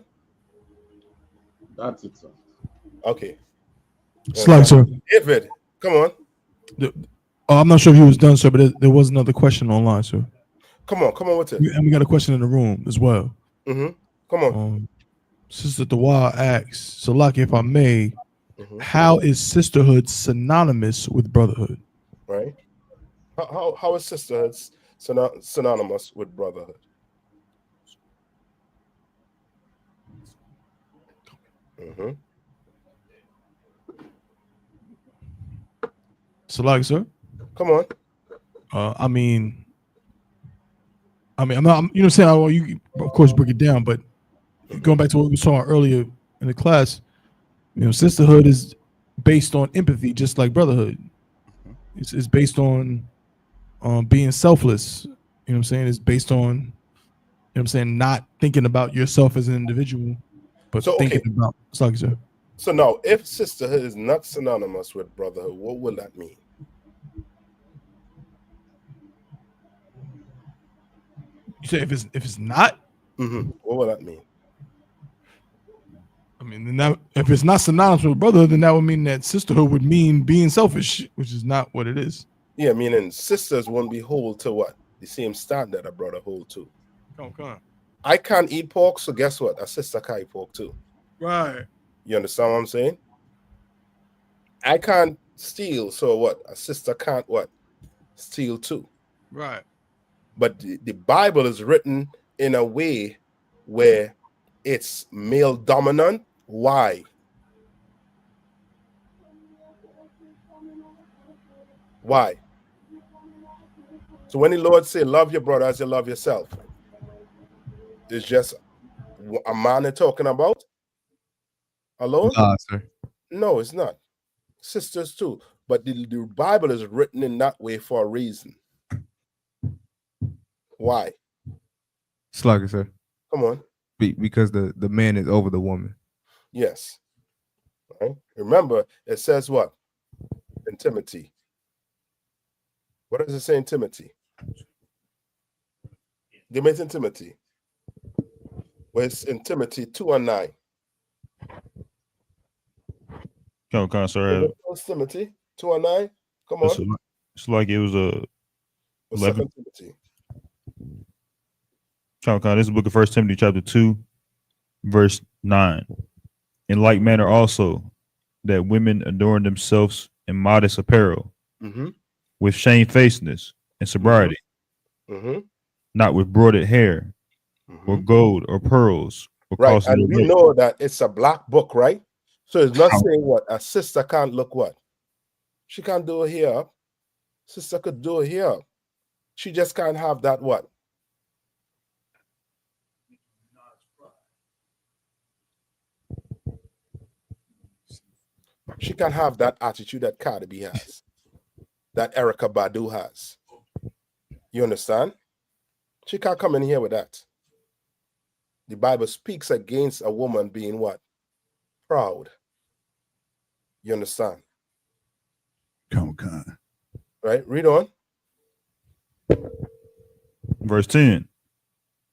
That's it, sir. Okay. Slug, sir. David, come on. I'm not sure if he was done, sir, but there was another question online, sir. Come on with it. And we got a question in the room as well. Come on. Sister Dawah asks, so Lucky, if I may, how is sisterhood synonymous with brotherhood? Right. How is sisterhood synonymous with brotherhood? So Lucky, sir. Come on. I mean, I'm not. You know what I'm saying? Well, you of course break it down, but going back to what we were talking about earlier in the class, sisterhood is based on empathy, just like brotherhood. It's based on being selfless. You know what I'm saying? It's based on, not thinking about yourself as an individual, but thinking about. Sorry, sir. So now, if sisterhood is not synonymous with brotherhood, what will that mean? You say if it's not, what will that mean? I mean, then if it's not synonymous with brotherhood, then that would mean that sisterhood would mean being selfish, which is not what it is. Yeah, meaning sisters won't be hold to what? The same standard a brother hold to. Come on. I can't eat pork, so guess what? A sister can't eat pork too. Right. You understand what I'm saying? I can't steal, so what? A sister can't what? Steal too. Right. But the Bible is written in a way where it's male dominant. Why? Why? So when the Lord say, love your brother as you love yourself, it's just a man they're talking about alone? Sir. No, it's not. Sisters too. But the Bible is written in that way for a reason. Why? Slugger, sir. Come on. Because the man is over the woman. Yes. Right? Remember, it says what? In Timothy. What does it say in Timothy? Give me it in Timothy. Well, it's in Timothy 2:9. Come on, sir. Timothy 2:9. Come on. It's like it was a 11. Timothy. This is the book of 1 Timothy chapter 2, verse 9. In like manner also, that women adorn themselves in modest apparel, with shamefacedness and sobriety, not with broided hair, or gold or pearls. Or right, and we know that it's a black book, right? So it's not saying what a sister can't look what? She can't do her hair up. Sister could do her hair up. She just can't have that what? She can't have that attitude that Cardi B has, that Erykah Badu has. You understand? She can't come in here with that. The Bible speaks against a woman being what? Proud. You understand? Come on. Right? Read on. Verse 10.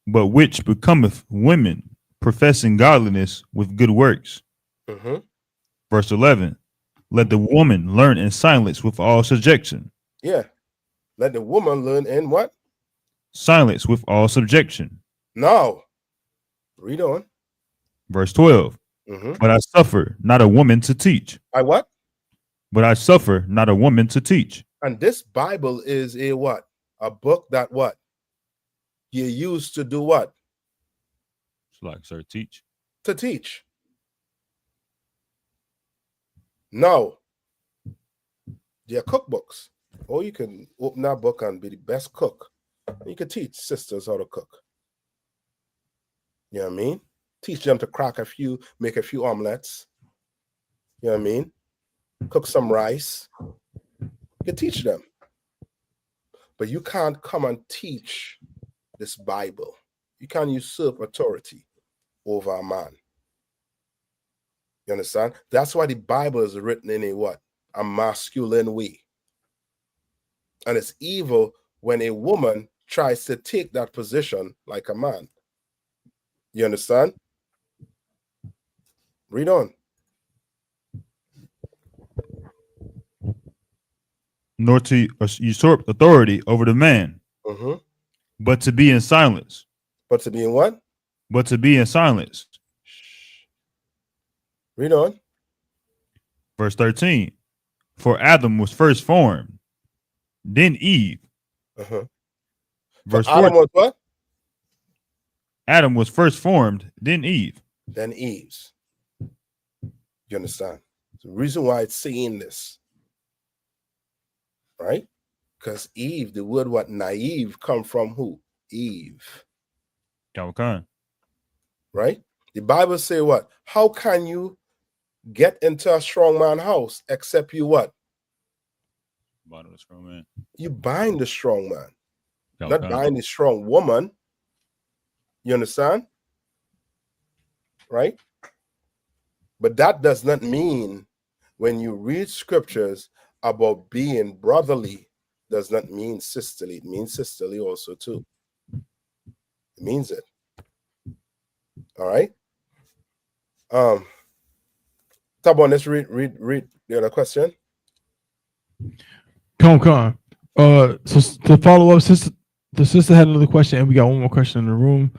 But which becometh women professing godliness with good works. Verse 11. Let the woman learn in silence with all subjection. Yeah. Let the woman learn in what? Silence with all subjection. No. Read on. Verse 12. But I suffer not a woman to teach. I what? But I suffer not a woman to teach. And this Bible is a what? A book that what? You use to do what? It's like, sir, teach. To teach. No. They're cookbooks. Or you can open that book and be the best cook. You can teach sisters how to cook. You know what I mean? Teach them to make a few omelets. You know what I mean? Cook some rice. You can teach them. But you can't come and teach this Bible. You can't usurp authority over a man. You understand? That's why the Bible is written in a what? A masculine way. And it's evil when a woman tries to take that position like a man. You understand? Read on. Nor to usurp authority over the man, but to be in silence. But to be in what? But to be in silence. Read on. Verse 13. For Adam was first formed, then Eve. Verse 14. Adam was what? Adam was first formed, then Eve. Then Eve's. You understand? The reason why it's saying this, right? Because Eve, the word what? Naive come from who? Eve. Okay. Right? The Bible say what? How can you get into a strong man house except you what? Bind the strong man. You bind the strong man. Okay. Not bind the strong woman. You understand? Right? But that does not mean when you read scriptures about being brotherly, does not mean sisterly. It means sisterly also too. It means it. All right. Tabon, let's read the other question. Come on. So to follow up, the sister had another question, and we got one more question in the room.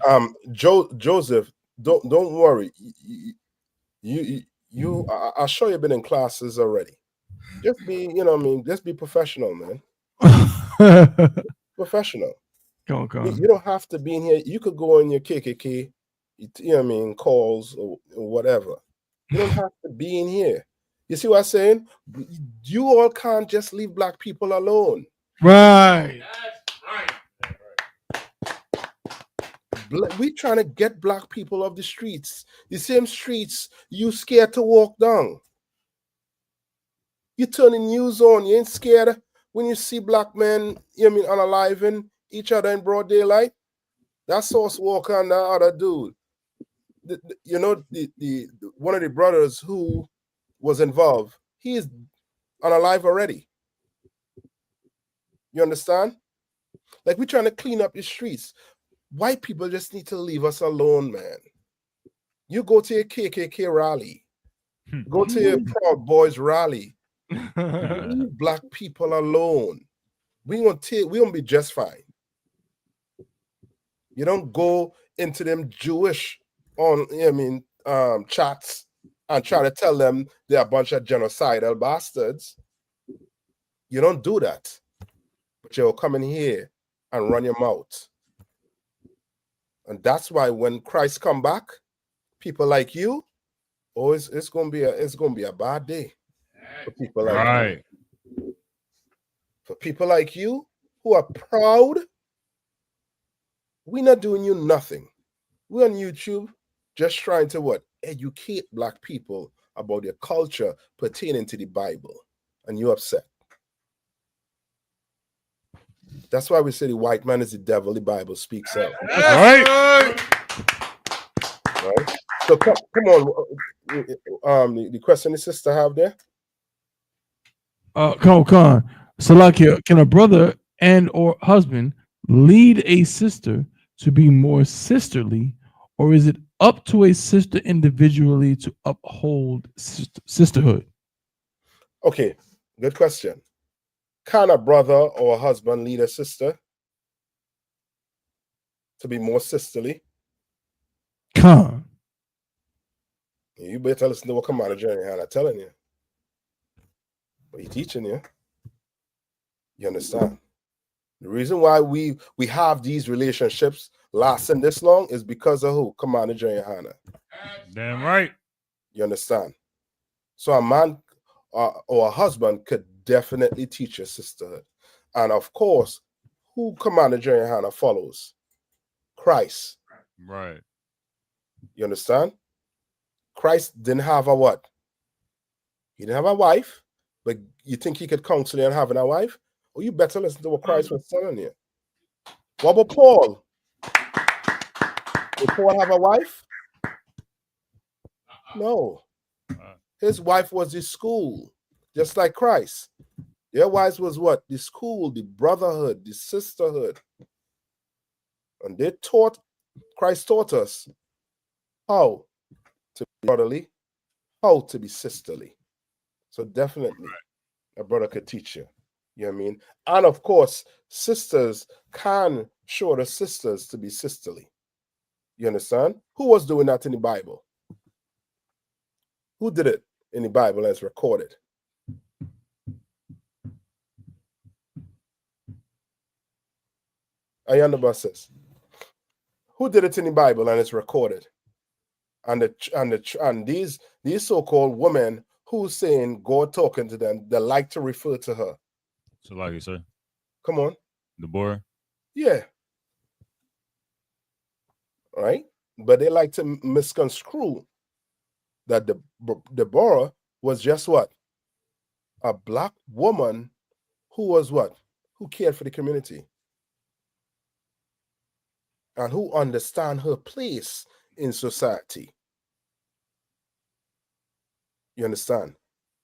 Joseph, don't worry. You I'm sure you've been in classes already. Just be, just be professional, man. Professional. Come on. You don't have to be in here. You could go on your KKK, calls or whatever. You don't have to be in here. You see what I'm saying? You all can't just leave black people alone. Right. We trying to get black people off the streets. The same streets you scared to walk down. You turn the news on. You ain't scared when you see black men, unaliving each other in broad daylight. That's Sauce Walker and that other dude. The one of the brothers who was involved, he is unalive already. You understand? Like, we're trying to clean up the streets. White people just need to leave us alone, man. You go to a KKK rally, go to a Proud Boys rally. Leave black people alone. We gonna be just fine. You don't go into them Jewish chats and try to tell them they're a bunch of genocidal bastards. You don't do that. But you'll come in here and run your mouth. And that's why when Christ come back, people like you, it's gonna be a bad day for people like you. For people like you who are proud, we're not doing you nothing. We're on YouTube just trying to educate black people about their culture pertaining to the Bible. And you're upset. That's why we say the white man is the devil, the Bible speaks out. That's right. So come on. The question the sister have there? Come on. Salakia, can a brother and or husband lead a sister to be more sisterly, or is it up to a sister individually to uphold sisterhood? Okay, good question. Can a brother or a husband lead a sister to be more sisterly? Come. You better listen to what Commander Jerry Hannah telling you. But he's teaching you. You understand? The reason why we have these relationships lasting this long is because of who? Commander Jerry Hannah. Damn right. You understand? So a man or a husband could definitely teach a sisterhood. And of course, who Commander Jerry Hannah follows? Christ. Right. You understand? Christ didn't have a what? He didn't have a wife, but you think he could counsel you on having a wife? Or you better listen to what Christ was telling you. What about Paul? Did Paul have a wife? No. His wife was the school, just like Christ. Their wives was what? The school, the brotherhood, the sisterhood. And Christ taught us how to be brotherly, how to be sisterly. So definitely, a brother could teach you. You know what I mean? And of course, sisters can show the sisters to be sisterly. You understand? Who was doing that in the Bible? Who did it in the Bible as recorded? Ayanda says, who did it in the Bible and it's recorded? And these so-called women who saying God talking to them, they like to refer to her. So like you say, come on, Deborah. Yeah. All right, but they like to misconstrue that Deborah was just what? A black woman who was what? Who cared for the community and who understand her place in society. You understand?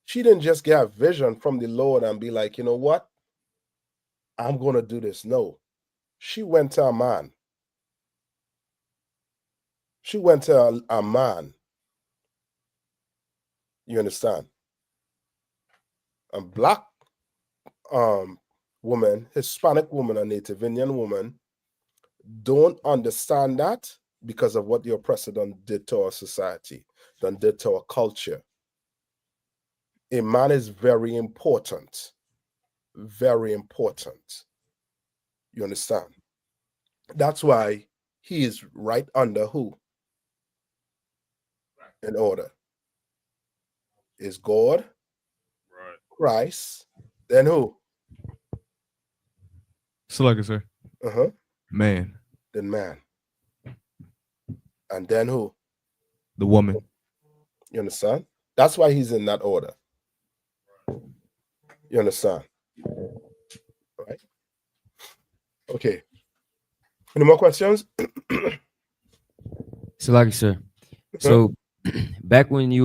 She didn't just get a vision from the Lord and be like, you know what? I'm going to do this. No. She went to a man. She went to a man. You understand? A black woman, Hispanic woman, a Native Indian woman don't understand that because of what the oppressor done did to our society, done did to our culture. a man is very important. Very important. You understand? That's why he is right under who? In order. Is God, right, Christ, then who? Slugger, sir. Man. Then man. And then who? The woman. You understand? That's why he's in that order. You understand? Right? Okay. Any more questions? Salaki, sir. So back when we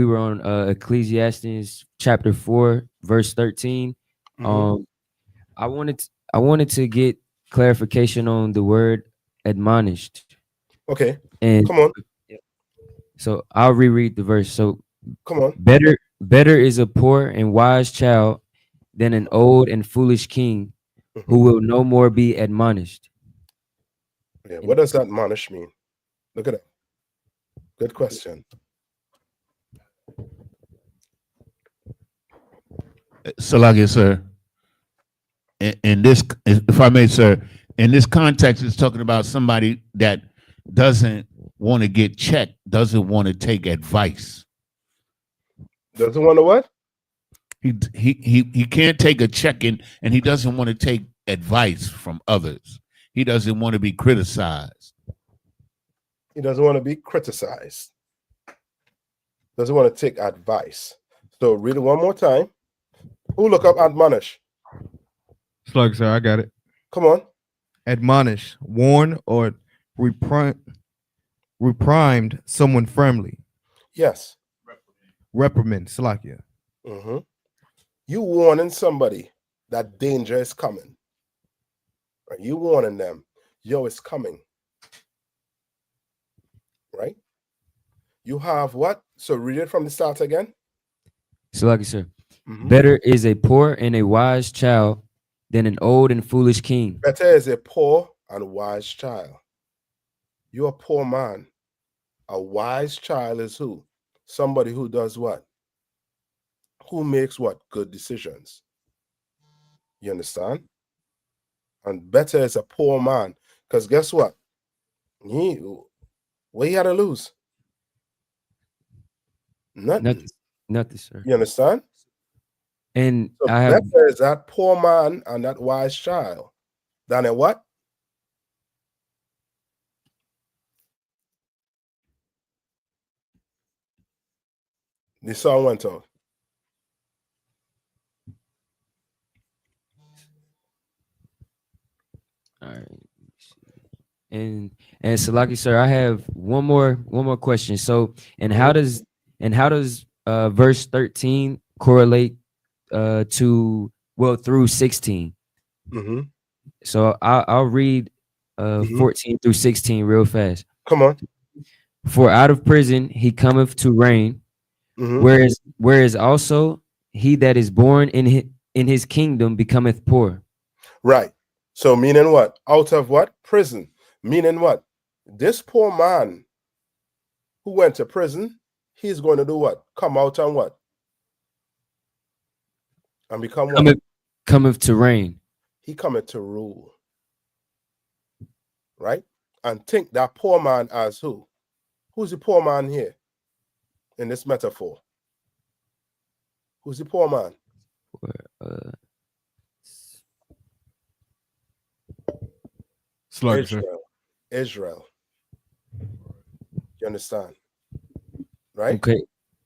were on Ecclesiastes chapter 4, verse 13, I wanted to get clarification on the word admonished. Okay. And come on. So I'll reread the verse. So come on. Better is a poor and wise child than an old and foolish king who will no more be admonished. Yeah, what does that admonish mean? Look at that. Good question. Salagi, sir. In this, if I may, sir, in this context, it's talking about somebody that doesn't want to get checked, doesn't want to take advice. Doesn't want to what? He can't take a check-in, and he doesn't want to take advice from others. He doesn't want to be criticized. He doesn't want to be criticized. Doesn't want to take advice. So read it one more time. Who look up admonish? Slug, sir, I got it. Come on. Admonish, warn, or reprimed someone firmly. Yes. Reprimand, Salakia. You warning somebody that danger is coming. Right? You warning them, yo, it's coming. Right? You have what? So read it from the start again. Salaki, sir. Better is a poor and a wise child than an old and foolish king. Better is a poor and wise child. You're a poor man. A wise child is who? Somebody who does what? Who makes what? Good decisions. You understand? And better is a poor man. Because guess what? What he had to lose? Nothing. Nothing, sir. You understand? And so better is that poor man and that wise child than a what? The song went on. All right. And Salaki, sir, I have one more question. So, how does verse 13 correlate through 16? So I'll read 14 through 16 real fast. Come on. For out of prison he cometh to reign, whereas also he that is born in his kingdom becometh poor. Right. So meaning what? Out of what? Prison. Meaning what? This poor man who went to prison, he's going to do what? Come out and what? And become what? Cometh to reign. He cometh to rule. Right? And think that poor man as who? Who's the poor man here in this metaphor? Who's the poor man? Israel. You understand? Right? Okay.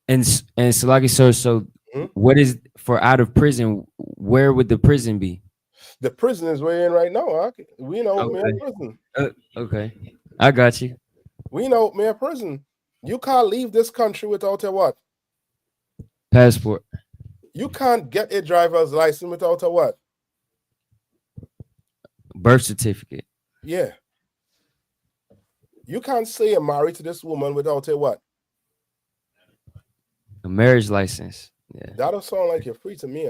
And Salaki, sir, so what is for out of prison? Where would the prison be? The prison is we're in right now. We know we're in prison. Okay. I got you. We know we're in prison. You can't leave this country without a what? Passport. You can't get a driver's license without a what? Birth certificate. Yeah. You can't say you're married to this woman without a what? A marriage license. Yeah. That'll sound like you're free to me.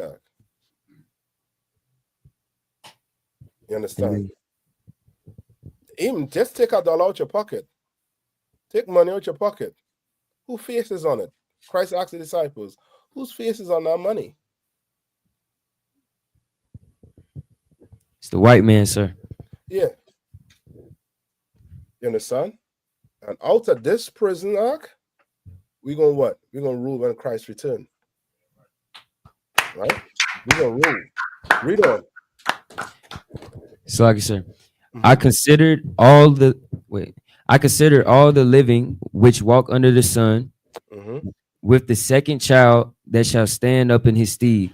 You understand? Even just take $1 out your pocket. Take money out your pocket. Who faces on it? Christ asked the disciples, whose face is on that money? It's the white man, sir. Yeah. You understand? And out of this prison ark, we're going to what? We're going to rule when Christ return. Right? We're going to rule. Read on. So like I said, I considered all the living which walk under the sun, with the second child that shall stand up in his stead.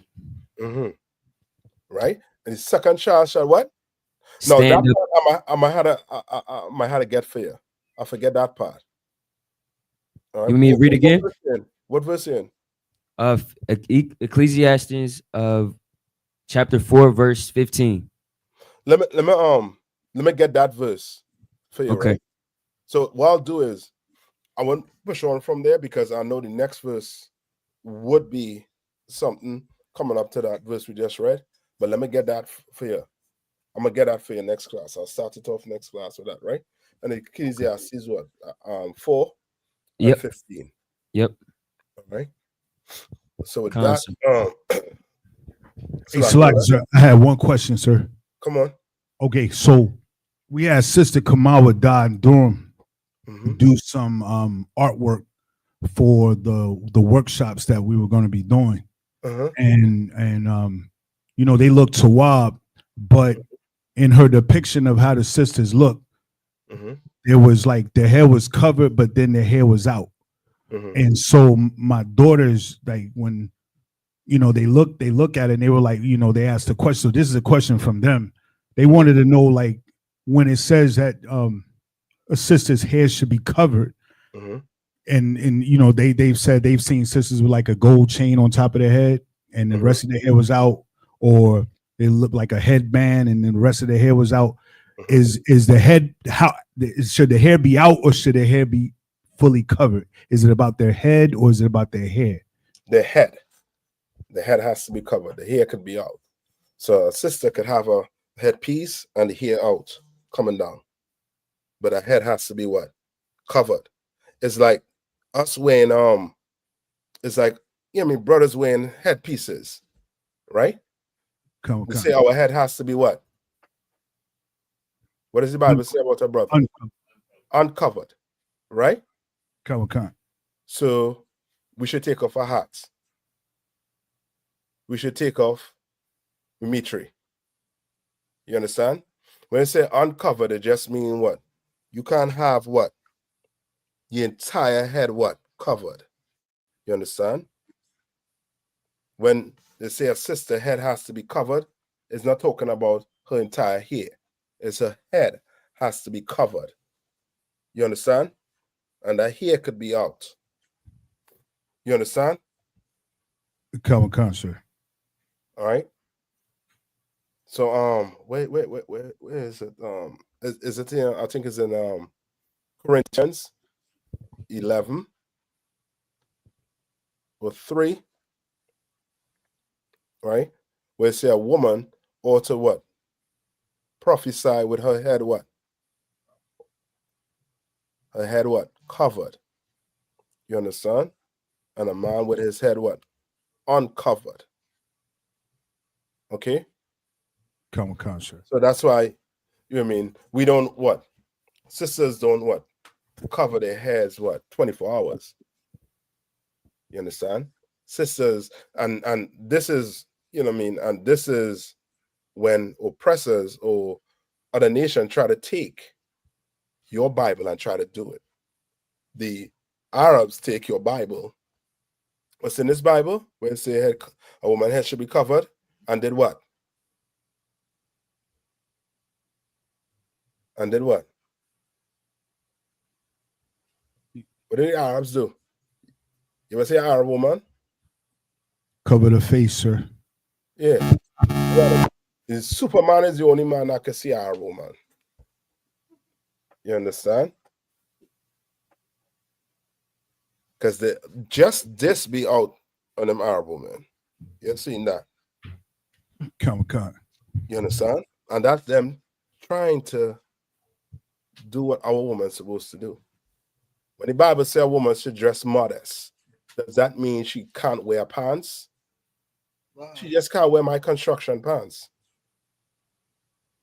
Right? And the second child shall what? No, that part I might have to get for you. I forget that part. All right. You mean read again? What verse in? Of Ecclesiastes of chapter 4, verse 15. Let me get that verse for you. Okay. Right? So what I'll do is I won't push on from there because I know the next verse would be something coming up to that verse we just read. But let me get that for you. I'm gonna get that for your next class. I'll start it off next class with that, right? And Ecclesiastes what 4 and 15. Yep. All right. So with Constant. that, Hey, Slack, sir, I had one question, sir. Come on. Okay, so we had Sister Kamawa die in Durham do some artwork for the workshops that we were going to be doing, and you know, they look Tawab, but in her depiction of how the sisters look, it was like their hair was covered, but then their hair was out. And so my daughters, like when, you know, they look at it and they were like, you know, they asked the question. So this is a question from them. They wanted to know, like, when it says that a sister's hair should be covered, and you know, they've said they've seen sisters with like a gold chain on top of their head and the rest of their hair was out, or they look like a headband and then the rest of their hair was out. Is the head, should the hair be out or should the hair be fully covered? Is it about their head or is it about their hair? Their head. The head has to be covered. The hair could be out. So a sister could have a headpiece and the hair out, coming down. But a head has to be what? Covered. It's like us wearing it's like, you know, I mean, brothers wearing headpieces, right? We say our head has to be what? What does the Bible say about a brother? Uncovered, right? So we should take off our hats. We should take off mitre. You understand? When you say uncovered, it just means what? You can't have what? The entire head what? Covered. You understand? When they say a sister head has to be covered, it's not talking about her entire hair. It's her head has to be covered. You understand? And that hair could be out. You understand? Sir. All right. So where is it? Is it in, I think it's in Corinthians 11 or 3, right? Where it say a woman ought to what? Prophesy with her head what? Her head what? Covered. You understand? And a man with his head what? Uncovered. Okay? Sir. So that's why, you know what I mean, we don't what? Sisters don't what? Cover their heads what? 24 hours. You understand? Sisters, and this is, you know what I mean, and this is when oppressors or other nations try to take your Bible and try to do it. The Arabs take your Bible. What's in this Bible? Where it say a woman's head should be covered, and did what? And did what? What did the Arabs do? You ever see an Arab woman? Cover the face, sir. Yeah. The Superman is the only man that can see an Arab woman. You understand? Because just this be out on them Arab women. You've seen that. You understand? And that's them trying to do what our woman's supposed to do. When the Bible says a woman should dress modest, Does that mean she can't wear pants? Wow. She just can't wear my construction pants.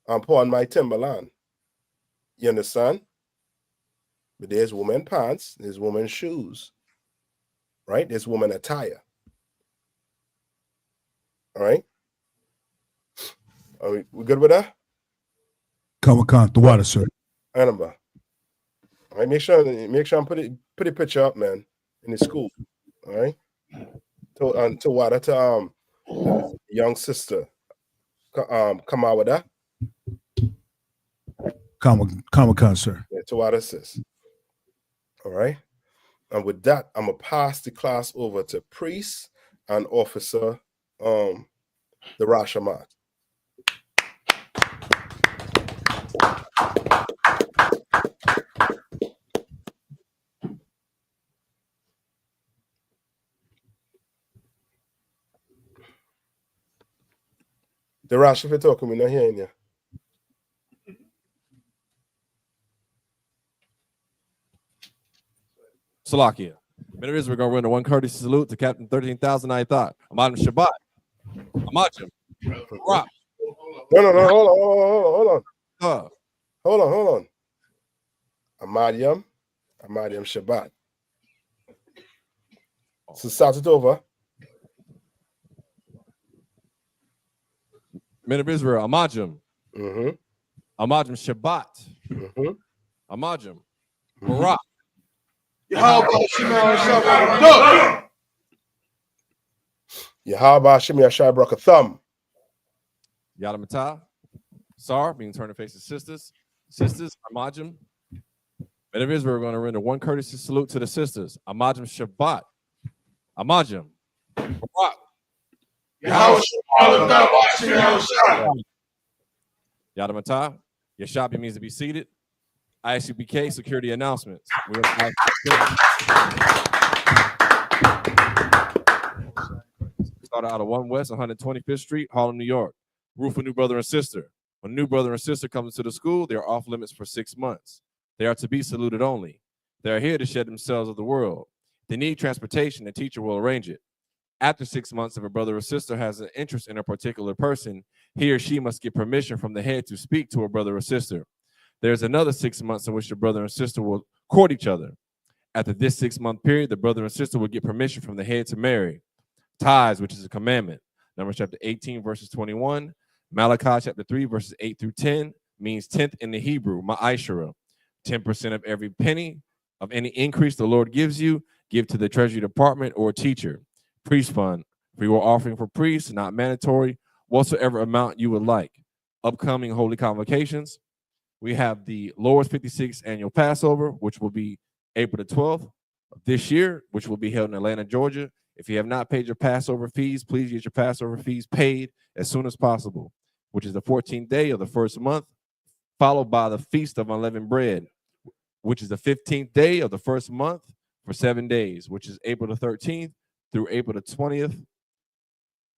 I'm pouring my Timberland. You understand? But there's woman pants, there's woman shoes, right? There's woman attire. All right. Are we good with that? Come, the water, sir. Annabelle. All right, make sure I'm put a picture up, man, in the school. All right. To water to young sister. Come out with that. Come, sir. Yeah, to water sis. All right. And with that, I'm gonna pass the class over to Priest and Officer the Rashamat. The Rash, if you're talking, we're not hearing you. Salakia. Men of Israel, we're going to run a one courtesy salute to Captain 13,000 Nayathaq. Amadim Shabbat. Amachim. Rock. No, hold on. Amadim Shabbat. So start it over. Men of Israel, Amajim. Amajim Shabbat. Amajim. Barak. Yahweh Shemi Ashai Brakatham. Yadamatah. Sar, being turned to face the sisters. Sisters, Amajim. Men of Israel, we're going to render one courtesy salute to the sisters. Amajim Shabbat. Amajim. Barak. Yadamatah. Yashabi means to be seated. Isupk security announcements. Started out of 1 West 125th Street, Harlem, New York. Roof for new brother and sister. When new brother and sister comes to the school, they are off limits for 6 months. They are to be saluted only. They are here to shed themselves of the world. They need transportation. The teacher will arrange it. After 6 months, if a brother or sister has an interest in a particular person, he or she must get permission from the head to speak to a brother or sister. There's another 6 months in which the brother and sister will court each other. After this 6-month period, the brother and sister will get permission from the head to marry. Ties, which is a commandment. Numbers chapter 18, verses 21. Malachi chapter 3, verses 8 through 10 means 10th in the Hebrew, ma'ashara. 10% of every penny of any increase the Lord gives you, give to the treasury department or teacher. Priest fund, free will offering for priests, not mandatory, whatsoever amount you would like. Upcoming holy convocations. We have the Lord's 56th annual Passover, which will be April the 12th of this year, which will be held in Atlanta, Georgia. If you have not paid your Passover fees, please get your Passover fees paid as soon as possible, which is the 14th day of the first month, followed by the Feast of Unleavened Bread, which is the 15th day of the first month for 7 days, which is April the 13th through April the 20th.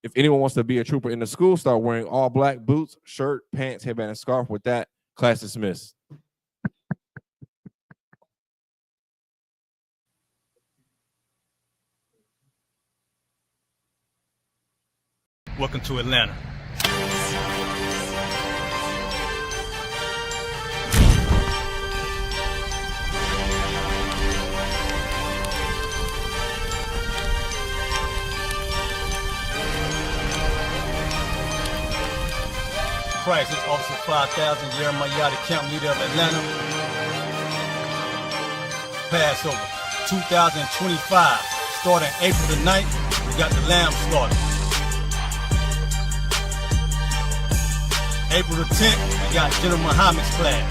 If anyone wants to be a trooper in the school, start wearing all black boots, shirt, pants, headband, and scarf. With that, class dismissed. Welcome to Atlanta. Christ, this Officer 5000, Jeremiah, the camp leader of Atlanta. Passover 2025, starting April the 9th, we got the lamb slaughter. April the 10th, we got General Muhammad's class.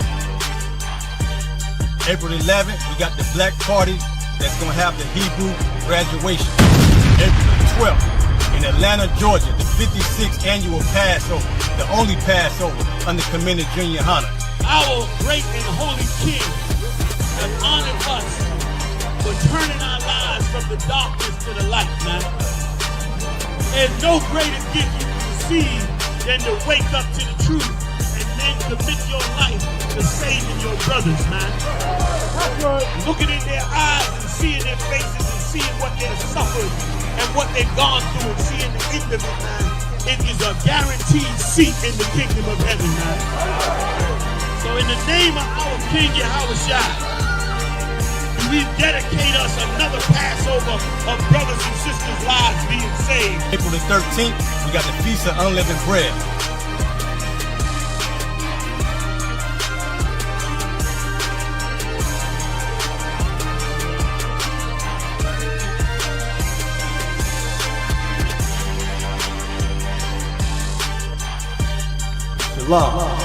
April the 11th, we got the black party that's gonna have the Hebrew graduation. April the 12th, in Atlanta, Georgia, the 56th annual Passover, the only Passover under Commander Junior Hunter. Our great and holy King has honored us for turning our lives from the darkness to the light, man. There's no greater gift you can receive than to wake up to the truth and then commit your life to saving your brothers, man. Looking in their eyes and seeing their faces and seeing what they've suffered and what they've gone through and seeing the end of it, man, it is a guaranteed seat in the kingdom of heaven, man. So in the name of our King Yahushua, we dedicate us another Passover of brothers and sisters' lives being saved. April the 13th, we got the Feast of Unleavened Bread. Shalom.